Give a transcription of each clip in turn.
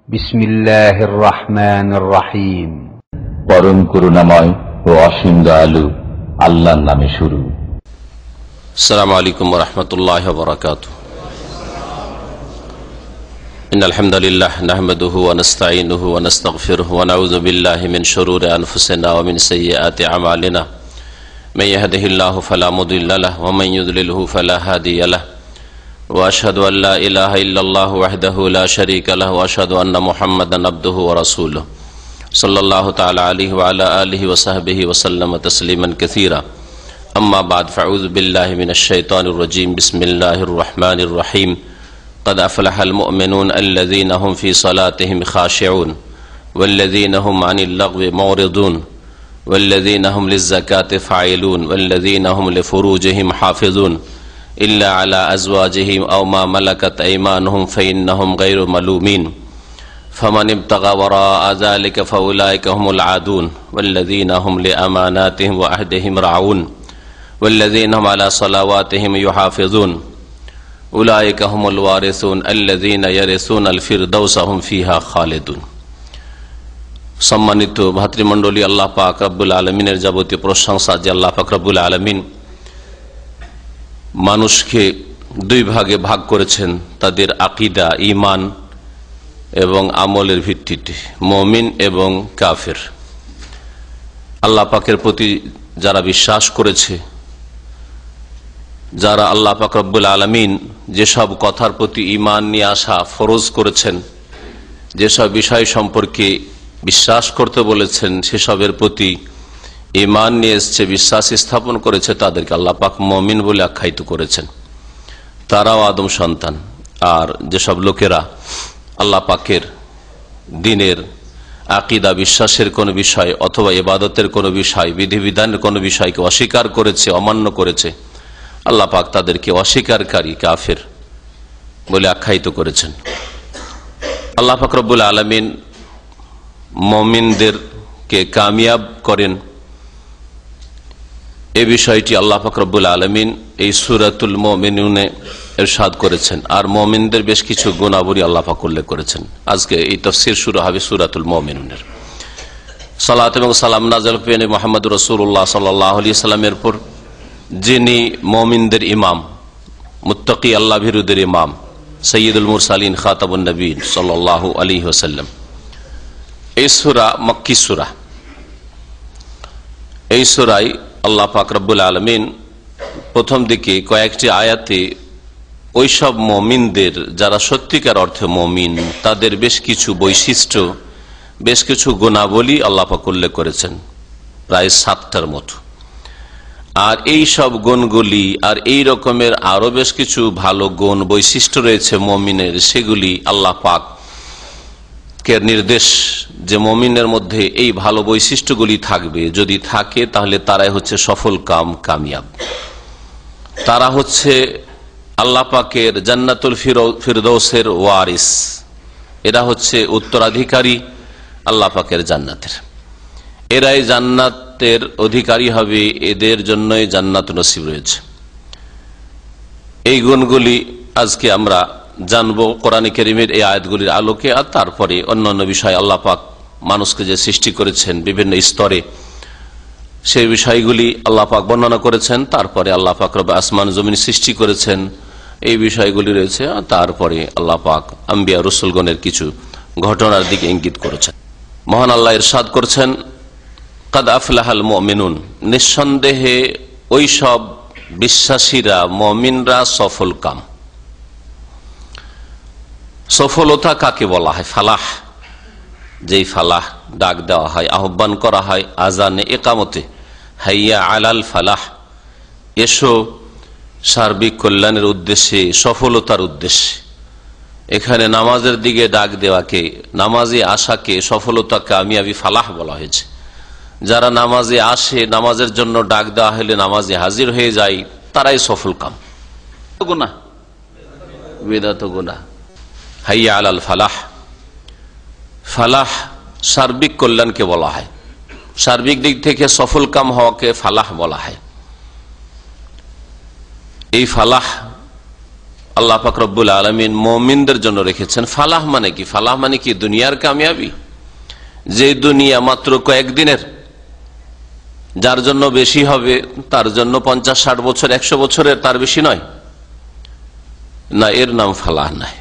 বিসমিল্লাহির রহমানির রহিম। পরম করুণাময় ও অসীম দয়ালু আল্লাহর নামে শুরু। আসসালামু আলাইকুম ওয়া রাহমাতুল্লাহি ওয়া বারাকাতুহু। ইন্নাল হামদালিল্লাহ নাহমাদুহু ওয়া নাস্তাঈনুহু ওয়া নাস্তাগফিরুহু ওয়া নাউযু বিল্লাহি মিন শুরুরি আনফুসিনা ওয়া মিন সাইয়্যাতি আমালিনা। মান ইয়াহদিহিল্লাহু ফালা মুদিল্লা লাহু ওয়া মান ইউদ্লিলহু ফালা হাদিয়া লাহু। ওয়া আশহাদু আল লা ইলাহা ইল্লাল্লাহু ওয়াহদাহু লা শারীকা লাহু ওয়া আশহাদু আন্না মুহাম্মাদান আবদুহু ওয়া রাসূলুহু সাল্লাল্লাহু তাআলা আলাইহি ওয়া আলা আলিহি ওয়া সাহবিহি ওয়া সাল্লামা তাসলিমান কাসীরা। अम्मा बाद फ़अऊज़ु बिल्लाहि मिनश शैतानिर रजीम। बिस्मिल्लाहिर रहमानिर रहीम। क़द अफ़लहल मुअमिनून अल्लज़ीना हुम फ़ी सलातिहिम ख़ाशिऊन वल्लज़ीना हुम अनिल लग़्वि मुअरिदून वल्लज़ीना हुम लिज़्ज़काति फ़ाइलून वल्लज़ीना हुम लिफ़ुरूजिहिम हाफ़िज़ून इल्ला अला अज़वाजिहिम अव मा मलकत अयमानुहुम फ़इन्नहुम गैरु मलूमीन फ़मन इब्तग़ा वराअ ज़ालिका फ़उलाइका हुमुल आदून वल्लज़ीना हुम लिअमानातिहिम व अहदिहिम राऊन वल्लज़ीना हुम अला सलावातिहिम युहाफ़िज़ून उलाइका हुमुल वारिसून अल्लज़ीना यरिसूनल फ़िरदौसा हुम फ़ीहा खालिदून। सम्मानित भातृमंडলী, আল্লাহ পাক রব্বুল আলামিনের যাবতীয় প্রশংসা যে আল্লাহ পাক রব্বুল আলামিন মানুষকে দুই ভাগে ভাগ করেছেন তাদের আকীদা, ঈমান এবং আমলের ভিত্তিতে, মুমিন এবং কাফের। আল্লাহ পাকের প্রতি যারা বিশ্বাস করেছে, যারা আল্লাহ পাক রব্বুল আলামিন যেসব কথার প্রতি ঈমান নিয়ে আসা ফরজ করেছেন, যেসব বিষয় সম্পর্কে বিশ্বাস করতে বলেছেন, সেসবের প্রতি ঈমান নিয়ে এসছে, বিশ্বাস স্থাপন করেছে, তাদেরকে আল্লাহ পাক মুমিন বলে আখ্যায়িত করেছেন। তারাও আদম সন্তান। আর যেসব লোকেরা আল্লাহ পাকের দ্বীনের আকীদা, বিশ্বাসের কোনো বিষয় অথবা ইবাদতের কোনো বিষয়, বিধিবিধানের কোনো বিষয়কে অস্বীকার করেছে, অমান্য করেছে, আল্লাহ পাক তাদেরকে অস্বীকারী, কাফের বলে আখ্যায়িত করেছেন। আল্লাহ পাক রব্বুল আলামিন মুমিনদেরকে কামিয়াব করেন, এই বিষয়টি আল্লাহ পাক রব্বুল আলামিন এই সূরাতুল মুমিনুনে ইরশাদ করেছেন। আর মুমিনদের বেশ কিছু গুণাবলী আল্লাহ পাক উল্লেখ করেছেন। আজকে এই তাফসীর শুরু হবে সূরাতুল মুমিনুনের। সালাত এবং সালাম নাযিল পেয়ে মুহাম্মদুর রাসূলুল্লাহ সাল্লাল্লাহু আলাইহি ওয়াসাল্লামের উপর, যিনি মুমিনদের ইমাম, মুত্তাকি আল্লাহ ভীরুদের ইমাম, সাইয়্যিদুল মুরসালিন, খাতাবুন নবীন সাল্লাল্লাহু আলাইহি ওয়াসাল্লাম। এই সূরা মক্কি সূরা। এই সূরায় আল্লাহ পাক রব্বুল আলামিন প্রথম দিকে কয়েকটি আয়াতে ওইসব মুমিনদের যারা সত্যিকার অর্থে মুমিন, তাদের বেশ কিছু বৈশিষ্ট্য, বেশ কিছু গুণাবলী আল্লাহ পাক উল্লেখ করেছেন, প্রায় 7টার মতো। আর এই সব গুণগুলি আর এই রকমের আরো বেশ কিছু ভালো গুণ, বৈশিষ্ট্য রয়েছে মুমিনের, সেগুলি আল্লাহ পাকের নির্দেশ যে মুমিনের মধ্যে এই ভালো বৈশিষ্ট্যগুলি থাকবে। যদি থাকে তাহলে তারাই হচ্ছে সফল কামিয়াব। তারা হচ্ছে আল্লাহ পাকের জান্নাতুল ফিরদৌসের ওয়ারিস। এরা হচ্ছে উত্তরাধিকারী আল্লাহ পাকের জান্নাতের। এরাই জান্নাতের অধিকারী হবে, এদের জন্যই জান্নাত নসিব রয়েছে। এই গুণগুলি আজকে আমরা জানবো কোরআনে কারীমের এই আয়াতগুলির আলোকে। আর তারপরে অন্যান্য বিষয় আল্লাহ পাক মানুষকে যে সৃষ্টি করেছেন বিভিন্ন স্তরে, সেই বিষয়গুলি আল্লাহ পাক বর্ণনা করেছেন। তারপরে আল্লাহ পাক রব আসমান জমিন সৃষ্টি করেছেন, এই বিষয়গুলি রয়েছে। তারপরে আল্লাহ পাক আম্বিয়া রাসূলগণের কিছু ঘটনার দিকে ইঙ্গিত করেছেন। মহান আল্লাহ ইরশাদ করছেন, কাদ আফলাহাল মুমিনুন, নিঃসন্দেহে ওই সব বিশ্বাসীরা, মুমিনরা সফল কাম। সফলতা কাকে বলা হয়? ফালাহ। যেই ফালাহ ডাক দেওয়া হয়, আহ্বান করা হয় আজানে, ইকামতে, হাইয়া আলাল ফালাহ, এসো সার্বিক কল্যাণের উদ্দেশ্যে, সফলতার উদ্দেশ্যে। এখানে নামাজের দিকে ডাক দেওয়াকে, নামাজে আসাকে সফলতা, কামিয়াবি, ফালাহ বলা হয়েছে। যারা নামাজে আসে, নামাজের জন্য ডাক দেওয়া হলে নামাজে হাজির হয়ে যায়, তারাই সফল কাম। গুনাহ, বিদআত গুনাহ। হাইয়া আলাল ফালাহ। ফালাহ সার্বিক কল্যাণকে বলা হয়, সার্বিক দিক থেকে সফল কাম হওয়াকে ফালাহ বলা হয়। এই ফালাহ আল্লাহ পাক রব্বুল আলামিন মুমিনদের জন্য রেখেছেন। ফালাহ মানে কি? ফালাহ মানে কি? দুনিয়ার কামিয়াবি, যে দুনিয়া মাত্র কয়েকদিনের, যার জন্য বেশি হবে তার জন্য 50-60 বছর 100 বছরের, তার বেশি নয় না, এর নাম ফালাহ নয়।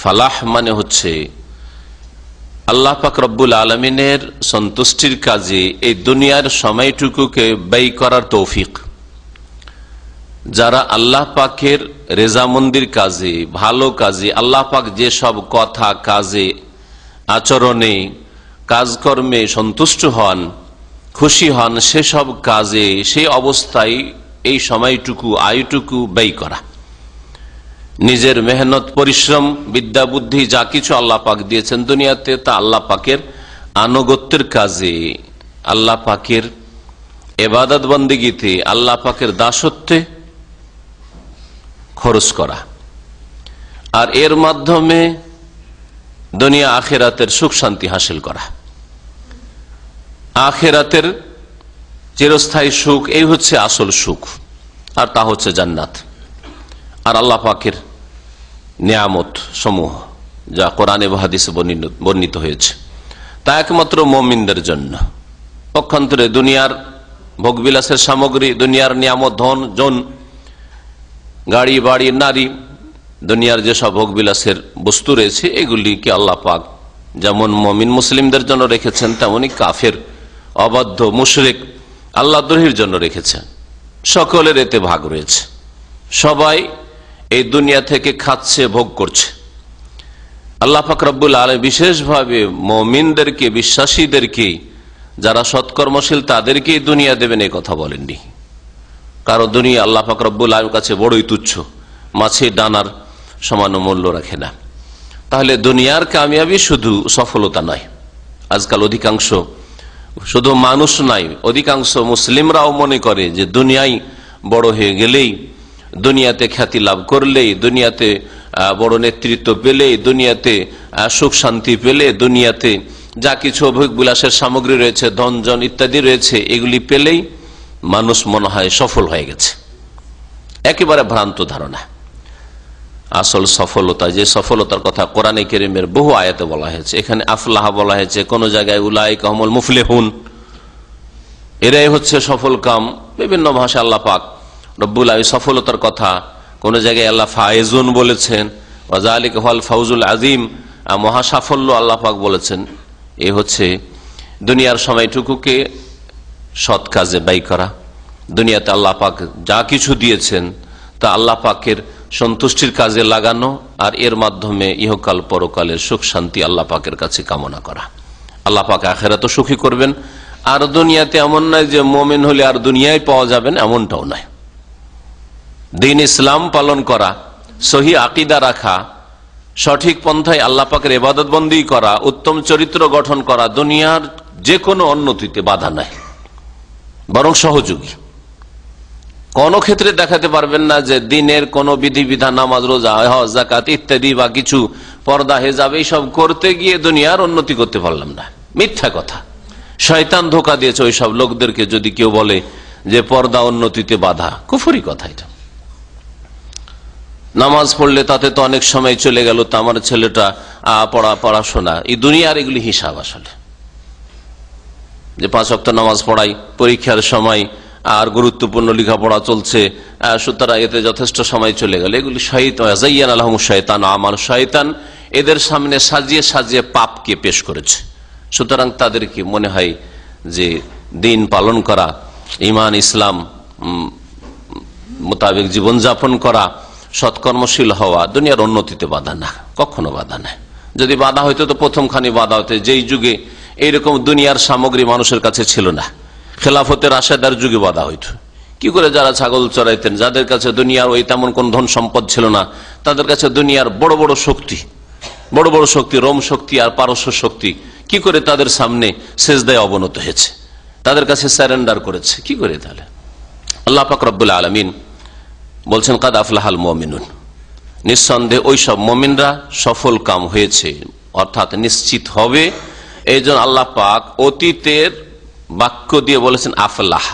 ফালাহ মানে হচ্ছে আল্লাহ পাক রব্বুল আলামিনের সন্তুষ্টির কাজে এই দুনিয়ার সময়টুকুকে ব্যয় করার তৌফিক। যারা আল্লাহ পাকের রেজামন্দির কাজে, ভালো কাজে, আল্লাহ পাক যে সব কথা, কাজে, আচরণে, কাজকর্মে সন্তুষ্ট হন, খুশি হন, সেসব কাজে, সেই অবস্থায় এই সময়টুকু, আয়ুটুকু ব্যয় করা, নিজের মেহনত, পরিশ্রম, বিদ্যা, বুদ্ধি যা কিছু আল্লাহ পাক দিয়েছেন দুনিয়াতে, তা আল্লাহ পাকের আনুগত্যের কাজে, আল্লাহ পাকের ইবাদত বন্দেগীতে, আল্লাহ পাকের দাসত্বে খরচ করা, আর এর মাধ্যমে দুনিয়া আখিরাতের সুখ শান্তি হাসিল করা। আখিরাতের চিরস্থায়ী সুখ, এই হচ্ছে আসল সুখ, আর তা হচ্ছে জান্নাত আর আল্লাহ পাকের নিয়ামত সমূহ, যা কোরআনে ও হাদিসে বর্ণিত হয়েছে, তা একমাত্র মুমিনদের জন্য। পক্ষান্তরে দুনিয়ার ভোগবিলাসের সামগ্রী, দুনিয়ার নিয়ামত, ধন জন, গাড়ি বাড়ি, নারী, দুনিয়ার যেসব ভোগবিলাসের বস্তু রয়েছে, এগুলিকে আল্লাহ পাক যেমন মুমিন মুসলিমদের জন্য রেখেছেন, তেমনি কাফের, অবাধ্য, মুশরিক, আল্লাহদ্রোহীর জন্য রেখেছেন। সকলের এতে ভাগ রয়েছে, সবাই এই দুনিয়া থেকে খাচ্ছে, ভোগ করছে। আল্লাহ পাক রব্বুল আলামিন বিশেষভাবে মুমিনদেরকে, বিশ্বাসীদেরকে, যারা সৎকর্মশীল, তাদেরকে দুনিয়া দেবেন এই কথা বলেননি। কারণ দুনিয়া আল্লাহ পাক রব্বুল আলামিনের কাছে বড়ই তুচ্ছ, মাছের ডানার সমান মূল্য রাখে না। তাহলে দুনিয়ার কামিয়াবি শুধু সফলতা নয়। আজকাল অধিকাংশ, শুধু মানুষ নাই, অধিকাংশ মুসলিমরাও মনে করে যে দুনিয়ায় বড় হয়ে গেলেই, দুনিয়াতে খ্যাতি লাভ করলেই, দুনিয়াতে বড় নেতৃত্ব পেলেই, দুনিয়াতে সুখ শান্তি পেলে, দুনিয়াতে যা কিছু ভোগ বিলাসের সামগ্রী রয়েছে, ধনজন ইত্যাদি রয়েছে, এগুলি পেলেই মানুষ মনে হয় সফল হয়ে গেছে। একেবারে ভ্রান্ত ধারণা। আসল সফলতা, যে সফলতার কথা কোরআনে কারীমের বহু আয়াতে বলা হয়েছে, এখানে আফলাহ বলা হয়েছে, কোন জায়গায় উলাইকা হুমুল মুফলিহুন, এরাই হচ্ছে সফল কাম। বিভিন্ন ভাষা আল্লাহ পাক রব্বুল আলামিন সফলতার কথা, কোন জায়গায় আল্লাহ ফায়েজুন বলেছেন, ওয়াযালিকা হুয়াল ফাউজুল আযীম, মহা সাফল্য আল্লাহ পাক বলেছেন। এই হচ্ছে দুনিয়ার সময়টুকুকে সৎ কাজে ব্যয় করা, দুনিয়াতে আল্লাহ পাক যা কিছু দিয়েছেন তা আল্লাহ পাকের সন্তুষ্টির কাজে লাগানো, আর এর মাধ্যমে ইহকাল পরকালের সুখ শান্তি আল্লাহ পাকের কাছে কামনা করা। আল্লাহ পাক আখিরাতে সুখী করবেন। আর দুনিয়াতে এমন নয় যে মুমিন হলে আর দুনিয়ায় পাওয়া যাবেন, এমনটাও নয়। দ্বীন ইসলাম পালন করা, সহি আকীদা রাখা, সঠিক পন্থায় আল্লাহ পাকের ইবাদত বন্দেগী করা, উত্তম চরিত্র গঠন করা, দুনিয়ার যে কোনো উন্নতিতে বাধা নাই, বরং সহযোগী। কোন ক্ষেত্রে দেখাতে পারবেন না যে দিনের কোন বিধিবিধান, নামাজ, রোজা, হজ, যাকাত ইত্যাদি বা কিছু পর্দা, হিজাব, এইসব করতে গিয়ে দুনিয়ার উন্নতি করতে পারলাম না। মিথ্যা কথা। শয়তান ধোঁকা দিয়েছে ওই সব লোকদেরকে। যদি কেউ বলে যে পর্দা উন্নতিতে বাধা, কুফরি কথা এটা। নামাজ পড়লে তাতে তো অনেক সময় চলে গেল, তো আমার ছেলেটা পড়াশোনা, এই দুনিয়ার এগুলি হিসাব। আসলে যে 5 ওয়াক্ত নামাজ পড়াই, পরীক্ষার সময় আর গুরুত্বপূর্ণ লেখাপড়া চলছে, সুতরাং এতে যথেষ্ট সময় চলে গেল, এগুলি শয়তান আমার, শয়তান এদের সামনে সাজিয়ে সাজিয়ে পাপকে পেশ করেছে। সুতরাং তাদেরকে মনে হয় যে দিন পালন করা, ঈমান ইসলাম মোতাবেক জীবনযাপন করা, সৎকর্মশীল হওয়া দুনিয়ার উন্নতিতে বাধা না, কখনো বাধা না। যদি বাধা হইতো তো প্রথমখানি বাধা হতো যেই যুগে এইরকম দুনিয়ার সামগ্রী মানুষের কাছে ছিল না, খেলাফতের রাশেদার যুগে বাধা হইত। কি করে? যারা ছাগল চড়াইতেন, যাদের কাছে দুনিয়ার ওই তেমন কোন ধন সম্পদ ছিল না, তাদের কাছে দুনিয়ার বড় বড় শক্তি, রোম শক্তি আর পারস্য শক্তি, কি করে তাদের সামনে সেজদায় অবনত হয়েছে, তাদের কাছে সারেন্ডার করেছে? কি করে? তাহলে আল্লাহ পাক রব্বুল আলামিন বলছেন কাদ আফলাহাল মুমিনুন, নিঃসন্দেহে ওই সব মুমিনরা সফল কাম হয়েছে, অর্থাৎ নিশ্চিত হবে। এই জন্য আল্লাহ পাক অতীতের বাক্য দিয়ে বলেছেন আফলাহ।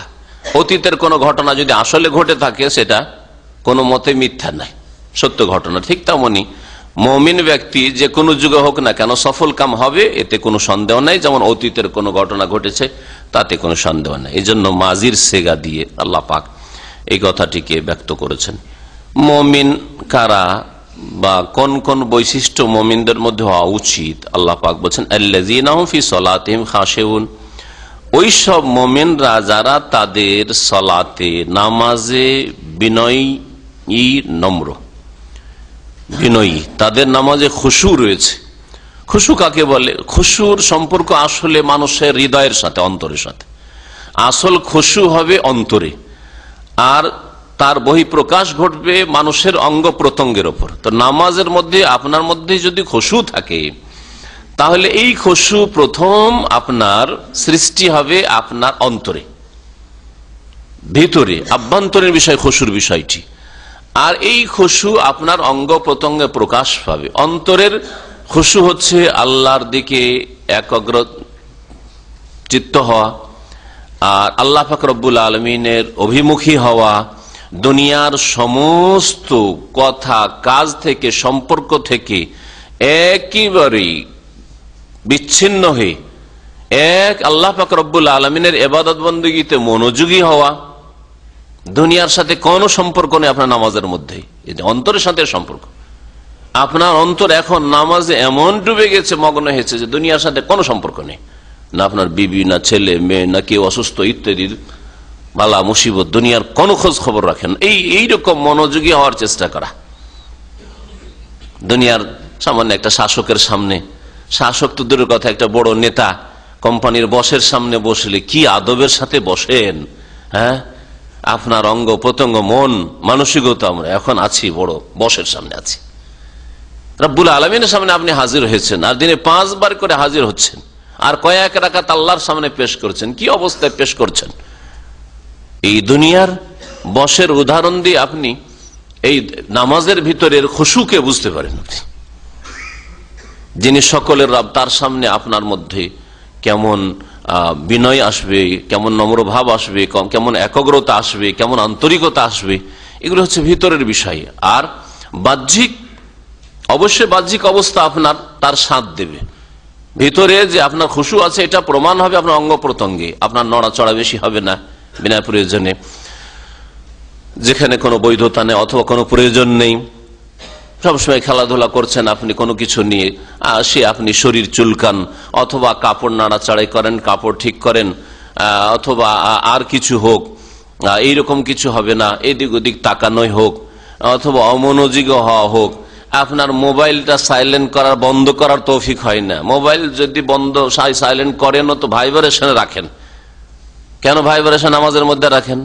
অতীতের কোন ঘটনা যদি আসলে ঘটে থাকে, সেটা কোনো মতে মিথ্যা নাই, সত্য ঘটনা। ঠিক তেমনি মুমিন ব্যক্তি যে কোনো যুগে হোক না কেন সফল কাম হবে, এতে কোনো সন্দেহ নাই। যেমন অতীতের কোনো ঘটনা ঘটেছে তাতে কোনো সন্দেহ নাই। এই জন্য মাজির সেগা দিয়ে আল্লাহ পাক এই কথাটিকে ব্যক্ত করেছেন। মুমিন কারা বা কোন কোন বৈশিষ্ট্য মুমিনদের মধ্যে হওয়া উচিত, আল্লাহ পাক বলছেন আল্লাযীনা হুম ফি সলাতিহিম খাশিউন, ওই সব মুমিনরা যারা তাদের সলাতে নামাজে বিনয়ী নম্র, বিনয়ী, তাদের নামাজে খুশু রয়েছে। খুশু কাকে বলে? খুশুর সম্পর্ক আসলে মানুষের হৃদয়ের সাথে, অন্তরের সাথে। আসল খুশু হবে অন্তরে, আর তার বহিঃপ্রকাশ ঘটবে মানুষের অঙ্গ প্রত্যঙ্গের ওপর। তো নামাজের মধ্যে আপনার মধ্যে যদি খুশু থাকে, তাহলে এই খুশু প্রথম আপনার সৃষ্টি হবে আপনার অন্তরে, ভিতরে, আভ্যন্তরীণ বিষয় খুশুর বিষয়টি। আর এই খুশু আপনার অঙ্গ প্রত্যঙ্গে প্রকাশ পাবে। অন্তরের খুশু হচ্ছে আল্লাহর দিকে একাগ্র চিত্ত হওয়া, আর আল্লাহ পাক রব্বুল আলামিনের অভিমুখী হওয়া, দুনিয়ার সমস্ত কথা কাজ থেকে, সম্পর্ক থেকে একেবারেই বিচ্ছিন্ন হয়ে এক আল্লাহ পাক রব্বুল আলামিনের ইবাদত বন্দেগীতে মনোযোগী হওয়া। দুনিয়ার সাথে কোনো সম্পর্ক নেই আপনার নামাজের মধ্যে, অন্তরের সাথে সম্পর্ক। আপনার অন্তর এখন নামাজে এমন ডুবে গেছে, মগ্ন হয়েছে যে দুনিয়ার সাথে কোনো সম্পর্ক নেই, না আপনার বিবি, না ছেলে মেয়ে, না কেউ অসুস্থ ইত্যাদি বালা মুসিবত, দুনিয়ার কোনো খোঁজ খবর রাখেন। এইরকম মনোযোগী হওয়ার চেষ্টা করা। দুনিয়ার সামান্য একটা শাসকের সামনে, শাসক তো দূরের কথা, একটা বড় নেতা কোম্পানির বসের সামনে বসলে কি আদবের সাথে বসেন, হ্যাঁ? আপনার অঙ্গ প্রত্যঙ্গ, মন, মানসিকতা, আমরা এখন আছি বড় বসের সামনে আছি, রব্বুল আলামিনের সামনে আপনি হাজির হয়েছেন, আর দিনে 5 বার করে হাজির হচ্ছেন, আর কয়েক রাকাত আল্লাহর সামনে পেশ করছেন। কি অবস্থায় পেশ করছেন? এই দুনিয়ার বসের উদাহরণ দিয়ে আপনি এই নামাজের ভিতরের খুশুকে বুঝতে পারেন। যিনি সকলের রব, তার সামনে আপনার মধ্যে কেমন বিনয় আসবে, কেমন নম্রভাব আসবে, কেমন একাগ্রতা আসবে, কেমন আন্তরিকতা আসবে, এগুলো হচ্ছে ভিতরের বিষয়। আর বাহ্যিক, অবশ্যই বাহ্যিক অবস্থা আপনার তার সাথ দেবে। ভিতরে যে আপনার খুশু আছে এটা প্রমাণ হবে আপনার অঙ্গ প্রত্যঙ্গে। আপনার নড়াচড়া বেশি হবে না বিনা প্রয়োজনে, যেখানে কোনো বৈধতা নেই অথবা কোনো প্রয়োজন নেই। সবসময় খেলাধুলা করছেন আপনি কোনো কিছু নিয়ে, সে আপনি শরীর চুলকান, অথবা কাপড় নাড়াচাড়াই করেন, কাপড় ঠিক করেন, অথবা আর কিছু হোক, এইরকম কিছু হবে না। এদিক ওদিক তাকানোই হোক, অথবা অমনোযোগী হওয়া হোক। আপনার মোবাইলটা সাইলেন্ট করার, বন্ধ করার তৌফিক হয় না। মোবাইল যদি বন্ধ সাইলেন্ট করেন তো ভাইব্রেশনে রাখেন। কেন ভাইব্রেশন নামাজের মধ্যে রাখেন?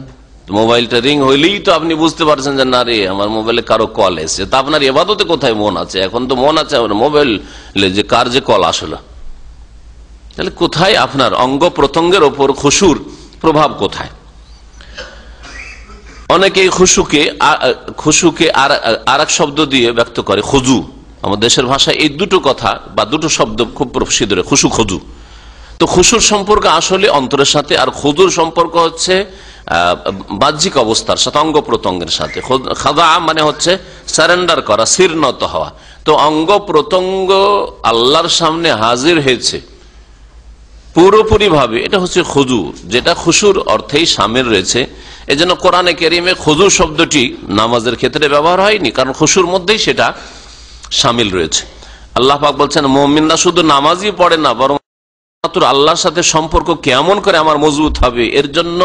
মোবাইলটা রিং হইলেই তো আপনি বুঝতে পারছেন যে না রে, আমার মোবাইলে কারো কল এসছে। তা আপনার ইবাদতে কোথায় মন আছে? এখন তো মন আছে মোবাইল, যে কার যে কল আসলো। তাহলে কোথায় আপনার অঙ্গ প্রত্যঙ্গের ওপর খুশুর প্রভাব কোথায়? অনেকে খুশুকে আর এক শব্দ দিয়ে ব্যক্ত করে, খুজু। আমাদের দেশের ভাষায় এই দুটো কথা বা দুটো শব্দ খুব প্রসিদ্ধ, খুশু, খুজু। তো খুশুর সম্পর্ক আসলে অন্তরের সাথে, আর খুজুর সম্পর্ক হচ্ছে বাহ্যিক অবস্থার সাথে, অঙ্গ প্রত্যঙ্গের সাথে। খাদা মানে হচ্ছে সারেন্ডার করা, শীর্ণত হওয়া। তো অঙ্গ প্রত্যঙ্গ আল্লাহর সামনে হাজির হয়েছে পুরোপুরি ভাবে, এটা হচ্ছে খুজু, যেটা খুশুর অর্থেই শামিল রয়েছে। এই জন্য কোরআনে কারিমে খুজু শব্দটি নামাজের ক্ষেত্রে ব্যবহার হয়নি, কারণ খুশুর মধ্যেই সেটা শামিল রয়েছে। আল্লাহ পাক বলছেন মুমিনরা শুধু নামাজই পড়ে না, বরং আল্লাহর সাথে সম্পর্ক কেমন করে আমার মজবুত হবে এর জন্য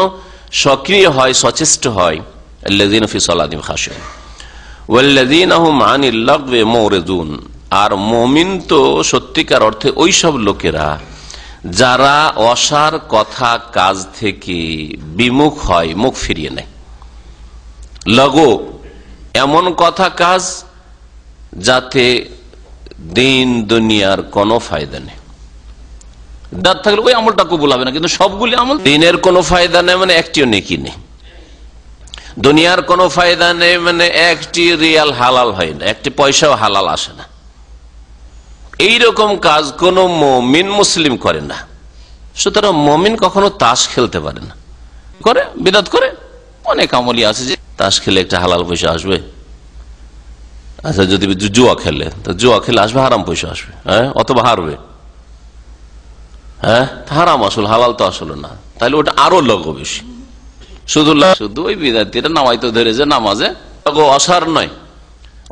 সক্রিয় হয়, সচেষ্ট হয়। আল্লাযীনা ফি সালাতিহিম খাশিউন ওয়াল্লাযীনা হুম আনিল লাগওয়ি মুরিদুন। আর মুমিন তো সত্যিকার অর্থে ওই সব লোকেরা যারা অসার কথা কাজ থেকে বিমুখ হয়, মুখ ফিরিয়ে নেয়। লাগো এমন কথা কাজ যাতে দিন দুনিয়ার কোনো ফায়দা নেই। দাঁত থাকলে ওই আমলটা কবুল হবে না, কিন্তু সবগুলি আমল দিনের কোনো ফায়দা নেই মানে একটিও নেকি নেই, দুনিয়ার কোনো ফায়দা নেই মানে একটি রিয়াল হালাল হয় না, একটি পয়সাও হালাল আসে না। এইরকম কাজ কোন মুমিন মুসলিম করে না। সুতরাং মুমিন কখনো তাস খেলতে পারে না। করে বিদআত করে, অনেক আমলি আছে যে তাস খেলে একটা হালাল পয়সা আসবে, আচ্ছা, যদি জুয়া খেলে, তো জুয়া খেলে আসবে হারাম পয়সা আসবে, হ্যাঁ, অথবা হারবে, হ্যাঁ, হারাম আসল, হালাল তো আসলে না, তাহলে ওটা আরো লগো বেশি। শুধু ওই বিদ্যার্থীরা নামাই তো ধরেছে, নামাজে অসার নয়,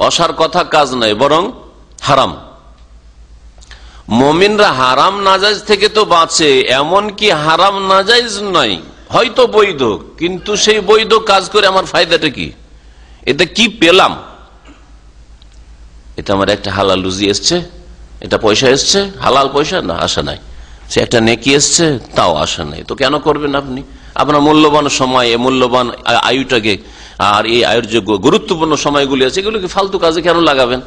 অসার কথা কাজ নয়, বরং হারাম। মুমিনরা হারাম নাজাইজ থেকে তো বাঁচে, এমন কি হারাম নাজাইজ নয়, হয়তো বৈধ, কিন্তু সেই বৈধ কাজ করে আমার ফায়দাটা কি, এটা কি পেলাম, এটা আমার একটা হালাল রুজি এসছে, এটা পয়সা এসছে, হালাল পয়সা না আসা নাই, সে একটা নেকি এসছে, তাও আসা নাই, তো কেন করবেন আপনি আপনার মূল্যবান সময়, মূল্যবান আয়ুটাকে, আর এই আয়ুর যোগ্য গুরুত্বপূর্ণ সময়গুলি আছে, এগুলোকে ফালতু কাজে কেন লাগাবেন,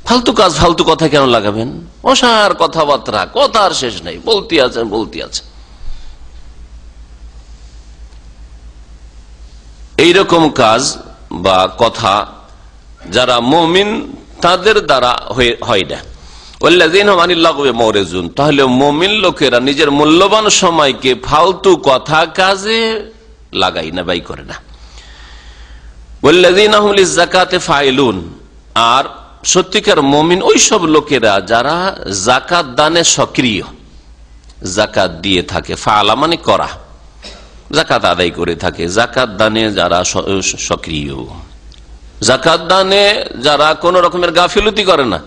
ফালতু কাজ ফালতু কথা কেন লাগাবেন, অসার কথাবার্তা, কথার শেষ নাই, বলতে আছে। এইরকম কাজ বা কথা যারা মুমিন তাদের দ্বারা হয় না। তাহলে মুমিন লোকেরা নিজের মূল্যবান সময়কে ফালতু কথা কাজে লাগাই না, ব্যয় করে না। ওয়াল্লাযীনা হুম লিয-যাকাতি ফাইলুন, আর সত্যিকার মুমিন ওই সব লোকেরা যারা যাকাত দানে সক্রিয়, যাকাত দিয়ে থাকে, ফাআলা মানে করা, যাকাত আদায় করে থাকে, যাকাত দানে যারা সক্রিয়, যাকাত দানে যারা কোন রকমের গাফিলতি করে না।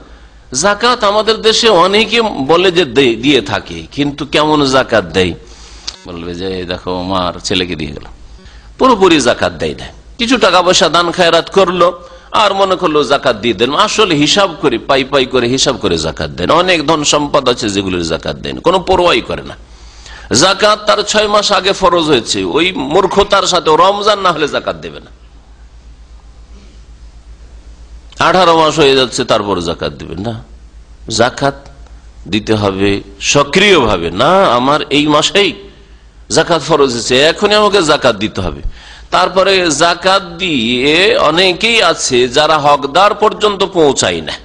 যাকাত আমাদের দেশে অনেকে বলে যে দিয়ে থাকে, কিন্তু কেমন যাকাত দেয়, বলবে যে দেখো আমার ছেলেকে দিয়ে গেল, পুরোপুরি যাকাত দেয় না, কিছু টাকা পয়সা দান খায়রাত করলো আর মনে করলো যাকাত দিয়ে দেন, আসলে হিসাব করে পাই করে হিসাব করে যাকাত দেন। অনেক ধন সম্পদ আছে যেগুলোর যাকাত দেন, কোনো পরোয়াই করে না। যাকাত তার 6 মাস আগে ফরজ হয়েছে, ওই মূর্খতার সাথে রমজান না হলে যাকাত দেবে না, 18 মাস হয়ে যাচ্ছে তারপর যাকাত দেবেন না। যাকাত দিতে হবে সক্রিয়ভাবে, না আমার এই মাসেই যাকাত ফরজ হয়েছে, এখনই আমাকে যাকাত দিতে হবে। তারপরে যাকাত দিয়ে অনেকেই আছে যারা হকদার পর্যন্ত পৌঁছায় না,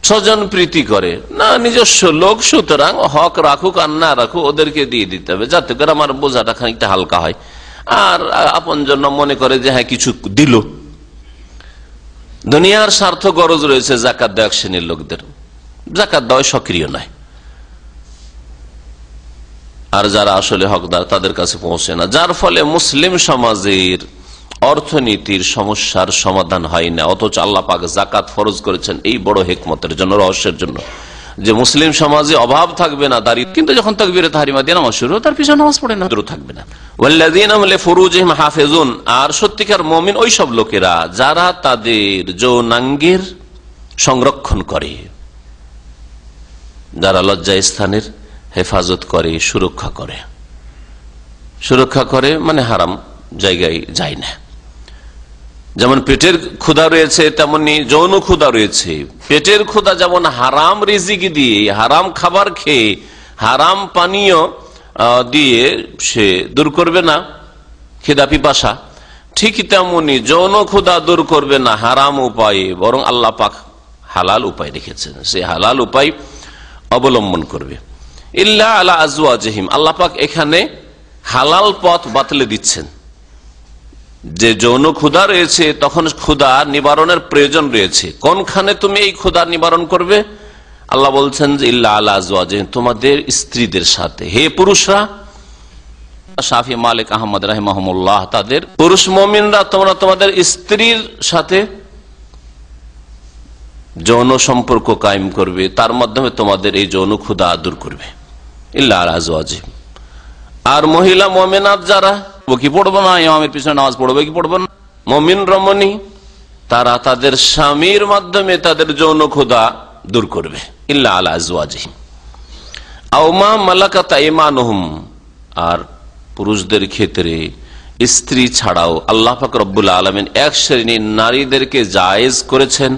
স্বজন প্রীতি করে না, নিজস্ব লোক, সুতরাং হক রাখুক আর না রাখুক ওদেরকে দিয়ে দিতে হবে, যাতে করে আমার বোঝাটা খানিকটা হালকা হয়। আর আপন জন্য মনে করে যে হ্যাঁ কিছু দিল, দুনিয়ার স্বার্থ গরজ রয়েছে যাকাত দেওয়া শ্রেণীর লোকদের, যাকাত দেওয়া সক্রিয় নয়। আর যারা আসলে হকদার তাদের কাছে পৌঁছে না, যার ফলে মুসলিম সমাজের অর্থনীতির সমস্যার সমাধান হয় না। অথচ আল্লাহ পাক যাকাত ফরজ করেছেন এই বড় হিকমতের জন্য, রহস্যের জন্য, যে মুসলিম সমাজে অভাব থাকবে না, দাঁড়িয়ে, কিন্তু যখন তাকবীরে তাহরিমা দিয়ে নামাজ শুরু, তার পিছনে নামাজ পড়ে না, থাকবে না। ওয়াল্লাযীনা হুম লিফুরুজিহিম হাফিজুন, আর সত্যিকার মুমিন ওই সব লোকেরা যারা তাদের যৌনাঙ্গের সংরক্ষণ করে, যারা লজ্জা স্থানের হেফাজত করে, সুরক্ষা করে মানে হারাম জায়গায় যায় না। যেমন পেটের ক্ষুধা রয়েছে, তেমনি যৌন ক্ষুধা রয়েছে। পেটের ক্ষুধা যেমন হারাম রিজিক দিয়ে, হারাম খাবার খেয়ে, হারাম পানীয় দিয়ে সে দূর করবে না খিদা পিপাসা, ঠিক তেমনি যৌন ক্ষুধা দূর করবে না হারাম উপায়ে, বরং আল্লাহ পাক হালাল উপায় রেখেছেন, সে হালাল উপায় অবলম্বন করবে। ইল্লা আলা আজওয়াজিহিম, আল্লাহ পাক এখানে হালাল পথ বাতলে দিচ্ছেন। যে যৌন ক্ষুধা রয়েছে, তখন ক্ষুধা নিবারণের প্রয়োজন রয়েছে, কোনখানে তুমি এই ক্ষুধা নিবারণ করবে? আল্লাহ বলছেন যে ইল্লা আলা আজওয়াজিহিম, তোমাদের স্ত্রীদের সাথে। হে পুরুষরা, শাফি মালিক আহমদ রাহিমাহুল্লাহ, তাদের পুরুষ মুমিনরা তোমরা তোমাদের স্ত্রীর সাথে যৌন সম্পর্ক কায়েম করবে, তার মাধ্যমে তোমাদের এই যৌন ক্ষুধা দূর করবে। ইল্লা আলা আজওয়াজিহিম। আর মহিলা মুমিনাত যারা, কি পড়বো না, ইমামের পিছনে নামাজ পড়বে কি পড়বো না, মুমিন রমণী, তারা তাদের স্বামীর মাধ্যমে তাদের যৌন ক্ষুধা দূর করবে। ইল্লা আলা আজওয়াজিহিম আও মা মালাকাত আইমানুহুম, আর পুরুষদের ক্ষেত্রে স্ত্রী ছাড়াও আল্লাহ পাক রব্বুল আলামিন এক শ্রেণীর নারীদেরকে জায়েজ করেছেন,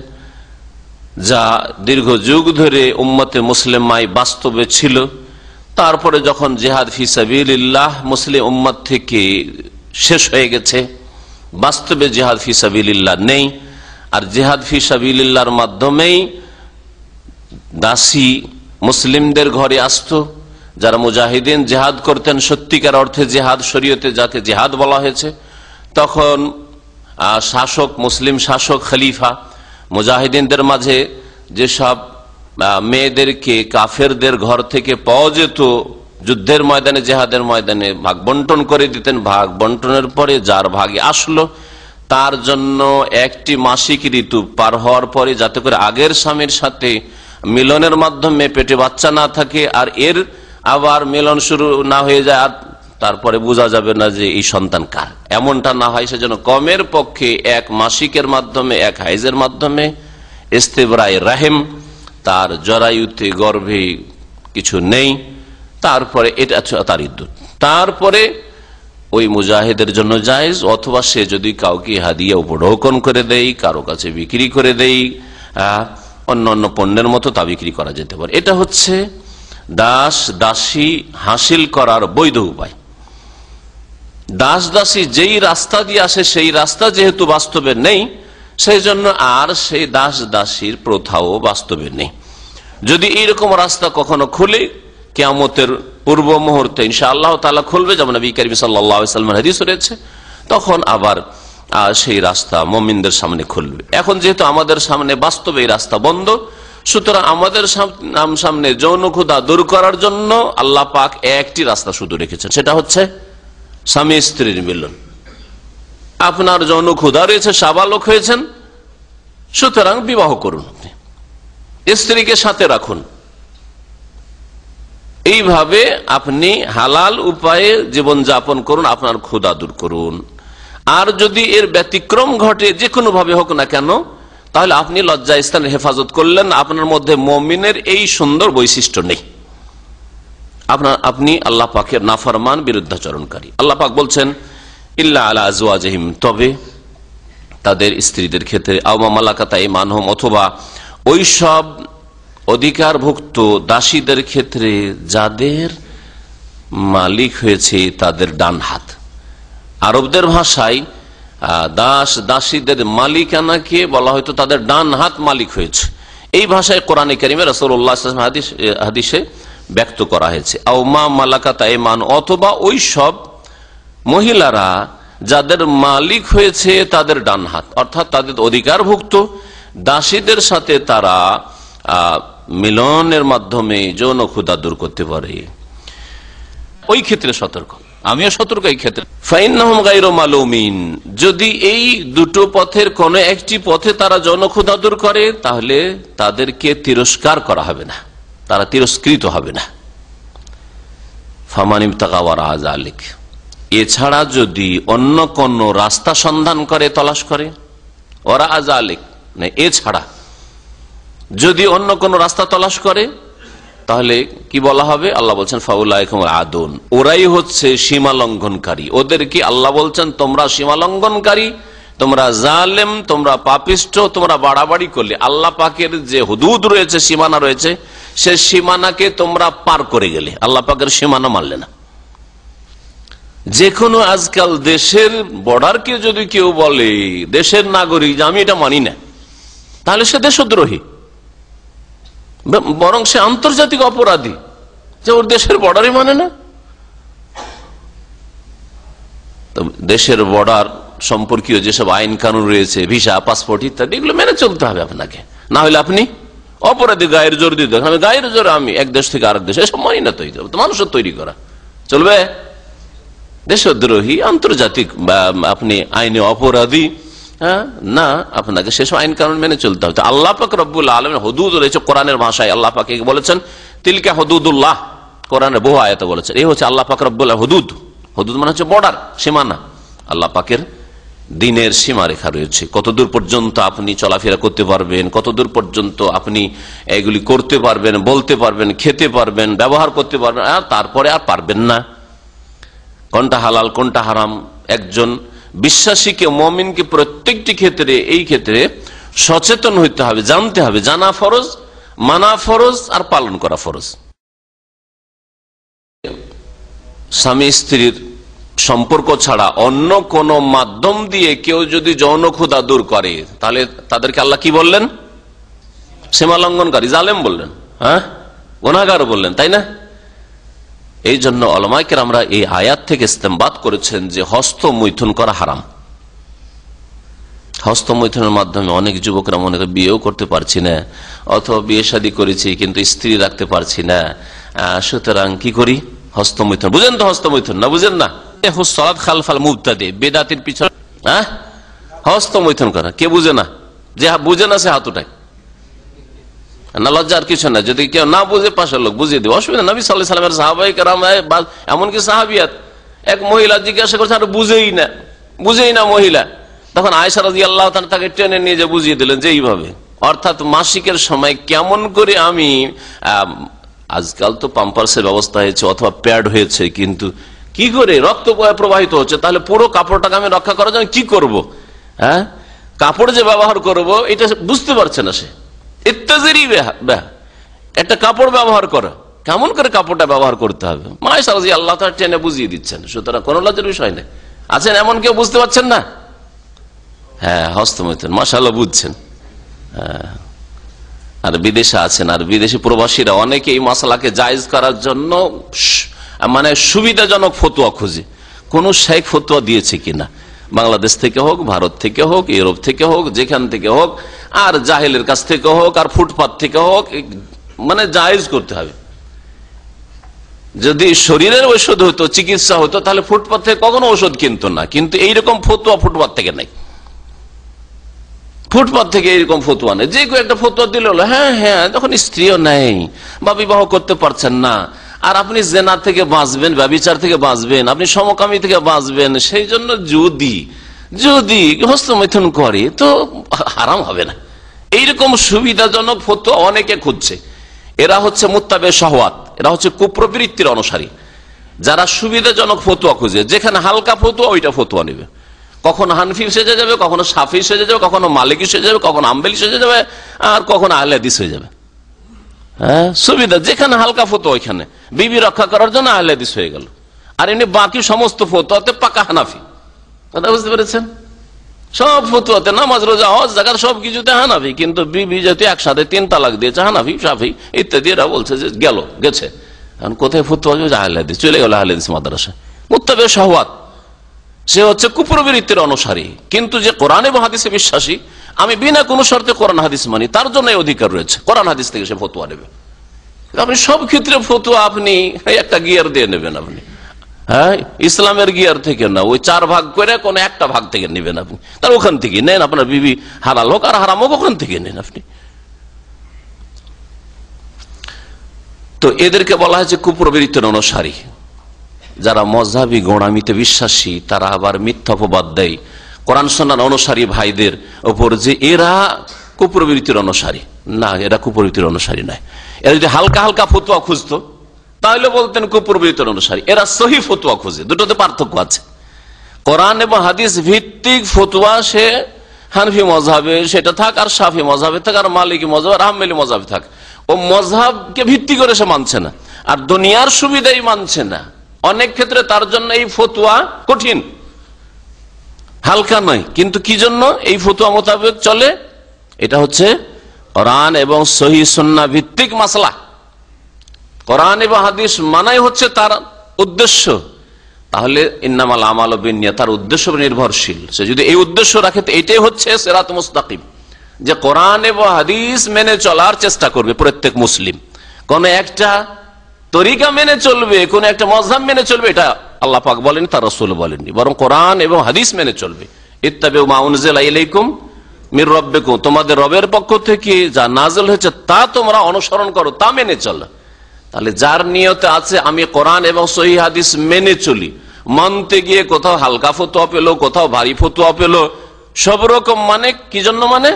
যা দীর্ঘ যুগ ধরে উম্মতে মুসলিমায় বাস্তবে ছিল। তারপরে যখন জিহাদ ফি সাবিলিল্লাহ মুসলিম উম্মত থেকে শেষ হয়ে গেছে, বাস্তবে জিহাদ ফি সাবিলিল্লাহ নেই, আর জিহাদ ফি সাবিলিল্লাহর মাধ্যমেই দাসী মুসলিমদের ঘরে আসতো, যারা মুজাহিদিন জিহাদ করতেন, সত্যিকার অর্থে জিহাদ, শরীয়তে যাকে জিহাদ বলা হয়েছে, তখন শাসক, মুসলিম শাসক খলিফা মুজাহিদিনদের মাঝে যেসব মেয়েদেরকে কাফেরদের ঘর থেকে পাওয়া যেত, যুদ্ধের ময়দানে, জেহাদের ময়দানে ভাগ বন্টন করে দিতেন। ভাগ বন্টনের পরে যার ভাগে আসলো তার জন্য একটি মাসিক ঋতু পার হওয়ার পরে, যাতে করে আগের স্বামীর সাথে মিলনের মাধ্যমে পেটে বাচ্চা না থাকে, আর এর আবার মিলন শুরু না হয়ে যায়, আর তারপরে বোঝা যাবে না যে এই সন্তান কার, এমনটা না হয় সেজন্য কমের পক্ষে এক মাসিকের মাধ্যমে, এক হাইজের মাধ্যমে ইস্তেবরায়ে রাহেম, তার জরায়ুতে গর্ভে কিছু নেই, তারপরে এটা তার ইদ্যুত, তারপরে ওই মুজাহিদের জন্য জায়েজ, অথবা সে যদি কাউকে হাদিয়া উপঢৌকন করে দেয়, কারো কাছে বিক্রি করে দেয়, অন্য অন্য পণ্যের মতো তা বিক্রি করা যেতে পারে। এটা হচ্ছে দাস দাসী হাসিল করার বৈধ উপায়। দাস দাসী যেই রাস্তা দিয়ে আসে সেই রাস্তা যেহেতু বাস্তবে নেই, সেই জন্য আর সেই দাস দাসীর প্রথাও বাস্তবে নেই। যদি এইরকম রাস্তা কখনো খুলে, কিয়ামতের পূর্ব মুহূর্তে ইনশাআল্লাহ তাআলা খুলবে, যেমন নবী করিম সাল্লাল্লাহু আলাইহি ওয়াসাল্লামের হাদিস রয়েছে, তখন আবার সেই রাস্তা মুমিনদের সামনে খুলবে। এখন যেহেতু আমাদের সামনে বাস্তবে এই রাস্তা বন্ধ, সুতরাং আমাদের সামনে যৌন ক্ষুধা দূর করার জন্য আল্লাহ পাক একটি রাস্তা শুধু রেখেছেন, সেটা হচ্ছে স্বামী স্ত্রীর মিলন। আপনার যৌন ক্ষুধা রয়েছে, সাবালক হয়েছেন, সুতরাং বিবাহ করুন, স্ত্রীকে সাথে রাখুন, এইভাবে আপনি হালাল উপায়ে জীবন যাপন করুন, আপনার ক্ষুধা দূর করুন। আর যদি এর ব্যতিক্রম ঘটে, যে কোনো ভাবে হোক না কেন, তাহলে আপনি লজ্জা স্থানের হেফাজত করলেন, আপনার মধ্যে মুমিনের এই সুন্দর বৈশিষ্ট্য নেই, আপনি আল্লাহ পাকের নাফরমান, বিরুদ্ধাচরণকারী। আল্লাহ পাক বলছেন ইল্লা আলা আজওয়াজিহিম, তবে তাদের স্ত্রীদের ক্ষেত্রে, আও মা মালাকাত আইমানুহুম, অথবা ওই সব অধিকারভুক্ত দাসীদের ক্ষেত্রে যাদের মালিক হয়েছে তাদের ডান হাত। আরবদের ভাষায় দাস দাসীদের মালিকানাকে বলা হয়তো তাদের ডান হাত মালিক হয়েছে। এই ভাষায় কোরআনে কারিমে রাসূলুল্লাহ সাল্লাল্লাহু আলাইহি ওয়াসাল্লাম হাদিসে ব্যক্ত করা হয়েছে। আও মা মালাকাত আইমান, অথবা ওই সব মহিলারা যাদের মালিক হয়েছে তাদের ডান হাত, অর্থাৎ তাদের অধিকারভুক্ত দাসীদের সাথে তারা মিলনের মাধ্যমে যৌন ক্ষুধা দূর করতে পারে। ওই ক্ষেত্রে সতর্ক, আমিও সতর্ক এই ক্ষেত্রে। ফাইন্নাহুম গায়রু মালুমিন, যদি এই দুটো পথের কোন একটি পথে তারা যৌন ক্ষুধা দূর করে, তাহলে তাদেরকে তিরস্কার করা হবে না, তারা তিরস্কৃত হবে না। ফামান ইবতাগা ওয়ারা যালিক, এছাড়া যদি অন্য কোন রাস্তা সন্ধান করে, তলাশ করে, ওয়ারা যালিক না, এছাড়া যদি অন্য কোন রাস্তা তলাশ করে, তাহলে কি বলা হবে? আল্লাহ বলছেন ফাউলাইকুম আদুন, ওরাই হচ্ছে সীমা লঙ্ঘনকারী। ওদেরকে আল্লাহ বলছেন তোমরা সীমা লঙ্ঘনকারী, তোমরা জালেম, তোমরা পাপিষ্ঠ, তোমরা বাড়াবাড়ি করলে। আল্লাহ পাকের যে হুদুদ রয়েছে, সীমানা রয়েছে, সে সীমানাকে তোমরা পার করে গেলে, আল্লাহ পাকের সীমানা মানলে না। যে কোনো আজকাল দেশের বর্ডারকে যদি কেউ বলে দেশের নাগরিক, যে আমি এটা মানি না, তাহলে সে দেশদ্রোহী, বরং সে আন্তর্জাতিক অপরাধী, যে ওর দেশের বর্ডারই মানে না। তো দেশের বর্ডার সম্পর্কীয় যেসব আইন কানুন রয়েছে, ভিসা, পাসপোর্ট ইত্যাদি, এগুলো মেনে চলতে হবে আপনাকে, না হলে আপনি অপরাধী। গায়ের জোর দিয়ে দেখেন, গায়ের জোর আমি এক দেশ থেকে আরেক দেশ, এসব মানি না। তো মানুষের তৈরি করা চলবে? দেশদ্রোহী, আন্তর্জাতিক আপনি আইনে অপরাধী, না, আপনাকে সেসব আইন কানুন মেনে চলতে হবে। আল্লাহ পাক রব্বুল আলামিন হুদুদ রয়েছে কোরআনের ভাষায়, আল্লাহ পাক বলেছেন তিলকা হুদুদুল্লাহ, কোরআনের বহু আয়াতে বলেছেন। এই হচ্ছে আল্লাহ পাক রব্বুল হুদুদ। হুদুদ মানে হচ্ছে বর্ডার, সীমানা। আল্লাহ পাকের দিনের সীমারেখা রয়েছে, কতদূর পর্যন্ত আপনি চলাফেরা করতে পারবেন, কতদূর পর্যন্ত আপনি এগুলি করতে পারবেন, বলতে পারবেন, খেতে পারবেন, ব্যবহার করতে পারবেন, আর তারপরে আর পারবেন না। কোনটা হালাল কোনটা হারাম, একজন বিশ্বাসীকে, মুমিনকে প্রত্যেকটি ক্ষেত্রে, এই ক্ষেত্রে সচেতন হইতে হবে, জানতে হবে। জানা ফরজ, মানা ফরজ, আর পালন করা ফরজ। স্বামী স্ত্রীর সম্পর্ক ছাড়া অন্য কোন মাধ্যম দিয়ে কেউ যদি যৌন ক্ষুধা দূর করে, তাহলে তাদেরকে আল্লাহ কি বললেন? সীমা লঙ্ঘনকারী, জালেম বললেন, গুনাহগার বললেন, তাই না? এই জন্য উলামায়ে কেরামরা এই আয়াত থেকে ইস্তেমবাত করেছেন যে হস্ত মৈথুন করা হারাম। হস্তমৈথুনের মাধ্যমে অনেক যুবকরা মনে করে বিয়েও করতে পারছি না, অথবা বিয়ে শাদী করেছি কিন্তু স্ত্রী রাখতে পারছি না, সুতরাং কি করি? হস্তমৈথুন। বুঝেন তো হস্তমৈথুন? না বুঝেন না? সালাত খালফাল মুবতাদি, বেদাতের পিছনে হস্তমৈথুন করা। কে বুঝে না? যে বুঝে না সে হাত উঠায় না, লজ্জার কিছু না। যদি কেউ না বুঝে পাশের লোক বুঝিয়ে দেবে, অসুবিধা। নবী সাল্লাল্লাহু আলাইহি ওয়াসাল্লামের সাহাবায়ে কেরাম, এমনকি সাহাবিয়াত, এক মহিলা জিজ্ঞাসা করছে, আর বুঝেই না মহিলা। তখন আয়েশা রাদিয়াল্লাহু তাআলা তাকে টেনে নিয়ে যে বুঝিয়ে দিলেন যে এইভাবে, অর্থাৎ মাসিকের সময় কেমন করে আমি, আজকাল তো পাম্পার্সের ব্যবস্থা হয়েছে অথবা প্যাড হয়েছে, কিন্তু কি করে রক্ত প্রবাহিত হচ্ছে, তাহলে পুরো কাপড়টাকে আমি রক্ষা করার জন্য কি করব? কাপড় যে ব্যবহার করব এটা বুঝতে পারছে না সে। ইত্তাজিরি একটা কাপড় ব্যবহার করা, কেমন করে কাপড়টা ব্যবহার করতে হবে, আয়েশা রাদিয়াল্লাহু তাআলা টেনে বুঝিয়ে দিচ্ছেন। সুতরাং কোনো লজ্জার বিষয় নেই। আছেন এমন কেউ বুঝতে পারছেন না? হ্যাঁ, হস্তমৈথুন, মাশাআল্লাহ বুঝছেন। আর বিদেশে আছেন, আর বিদেশি প্রবাসীরা অনেকে এই মাসালাকে জায়েজ করার জন্য মানে সুবিধাজনক ফতোয়া খুঁজে, কোন শেখ ফতোয়া দিয়েছে কিনা, বাংলাদেশ থেকে হোক, ভারত থেকে হোক, ইউরোপ থেকে হোক, যেখান থেকে হোক, আর জাহেলের কাছ থেকে হোক, আর ফুটপাত থেকে হোক, মানে জায়েজ করতে হবে। যদি শরীরের ঔষধ হতো, চিকিৎসা হতো, তাহলে ফুটপাত থেকে কখনো ঔষধ কিনতো না। কিন্তু এইরকম ফতোয়া ফুটপাত থেকে নাই, ফুটপাত থেকে এইরকম ফতোয়া নেই। যে কেউ একটা ফতোয়া দিল, হ্যাঁ, তখন স্ত্রীও নেই বা বিবাহ করতে পারছেন না, আর আপনি জেনা থেকে বাঁচবেন, ব্যভিচার থেকে বাঁচবেন, আপনি সমকামী থেকে বাঁচবেন, সেই জন্য যদি হস্তমৈথুন করে তো হারাম হবে না। এইরকম সুবিধাজনক ফতোয়া অনেকে খুঁজছে। এরা হচ্ছে মুত্তাবে শাহওয়াত, এরা হচ্ছে কুপ্রবৃত্তির অনুসারী, যারা সুবিধাজনক ফতোয়া খুঁজে। যেখানে হালকা ফতোয়া ওইটা ফতোয়া নেবে। কখনো হানফি সেজে যাবে, কখনো সাফি সেজে যাবে, কখনো মালিকি সেজে যাবে, কখনো আম্বেলি সেজে যাবে, আর কখনো আহলে হাদিস হয়ে যাবে। সুবিধা যেখানে হালকা ফতোয়া ওইখানে বিবি রক্ষা করার জন্য আহলে হাদিস হয়ে গেল, আর এমনি বাকি সমস্ত ফতোয়াতে পাকা হানাফি। কথা বুঝতে পেরেছেন? সব ফতোয়াতে, নামাজ, রোজা, হজ, যাকাত সবকিছুতে হানাফি, কিন্তু বিবি যেহেতু একসাথে 3 তালাক দিয়েছে, হানাফি, শাফি ইত্যাদি, এরা বলছে যে গেছে। এখন কোথায় ফতোয়া? আহলে হাদিস চলে গেল, আহলে হাদিস মাদ্রাসা। মুত্তাবে শাহওয়াত, সে হচ্ছে কুপ্রবৃত্তির অনুসারী। কিন্তু যে কোরআন এবং হাদিসে বিশ্বাসী, আমি বিনা কোনো শর্তে কোরআন হাদিস মানি, তার জন্য এই অধিকার রয়েছে, কোরআন হাদিস থেকে সে ফতোয়া নেবে। আপনি সব ক্ষেত্রে ফতোয়া আপনি একটা গিয়ার দিয়ে নেবেন, আপনি ইসলামের গিয়ার থেকে না, ওই 4 ভাগ করে কোন একটা ভাগ থেকে নেবেন আপনি, তার ওখান থেকে নেন। আপনার বিবি হালাল হোক আর হারাম হোক, ওখান থেকে নেন আপনি। তো এদেরকে বলা হয়েছে কুপ্রবৃত্তির অনুসারী। যারা মযহাবী গোঁড়ামিতে বিশ্বাসী, তারা আবার মিথ্যা অপবাদ দেয় কোরআন সুন্নাহর অনুসারী ভাইদের ওপর যে এরা কুপ্রবৃত্তির অনুসারী। না, এরা কুপ্রবৃত্তির অনুসারী নয়। এরা যদি হালকা হালকা ফতোয়া খুঁজতো তাহলে বলতেন কুপ্রবৃত্তির অনুসারী। এরা সহি ফতোয়া খুঁজে, দুটোতে পার্থক্য আছে। কোরআন এবং হাদিস ভিত্তিক ফতোয়া, সে হানফি মযহাবে সেটা থাক, আর শাফি মযহাবে থাক, আর মালিকি মযহাব, আর হাম্বলি মযহাবে থাক, ও মযহাবকে ভিত্তি করে সে মানছে না, আর দুনিয়ার সুবিধাই মানছে না। অনেক ক্ষেত্রে তার জন্য এই ফতোয়া কঠিন, হালকা নয়। কিন্তু কি জন্য এই ফতোয়া মোতাবেক চলে? এটা হচ্ছে কোরআন এবং সহিহ সুন্নাহ ভিত্তিক মাসলা। কোরআন এবং হাদিস মানাই হচ্ছে তার উদ্দেশ্য। তাহলে ইন্নামাল আমালু বিন্নিয়াত, তার উদ্দেশ্য নির্ভরশীল। সে যদি এই উদ্দেশ্য রাখে, তো এটাই হচ্ছে সিরাত মুস্তাকিম, যে কোরআন এবং হাদিস মেনে চলার চেষ্টা করবে প্রত্যেক মুসলিম। কোন একটা তরিকা মেনে চলবে, কোন একটা মযহাব মেনে চলবে, এটা আল্লাহ পাক বলেননি, তার রাসূল বলেননি, বরং কোরআন এবং হাদিস মেনে চলবে। ইত্তাবিউ মা উনজিলা ইলাইকুম মির রাব্বিকুম, তোমাদের রবের পক্ষ থেকে যা নাযিল হয়েছে তা তোমরা অনুসরণ করো, তা মেনে চলো। তাহলে যার নিয়তে আছে আমি কোরআন এবং সহিহ হাদিস মেনে চলি, মানতে গিয়ে কোথাও হালকা ফতোয়া পেলো, কোথাও ভারী ফতোয়া পেলো, সব রকম মানে কি জন্য? মানে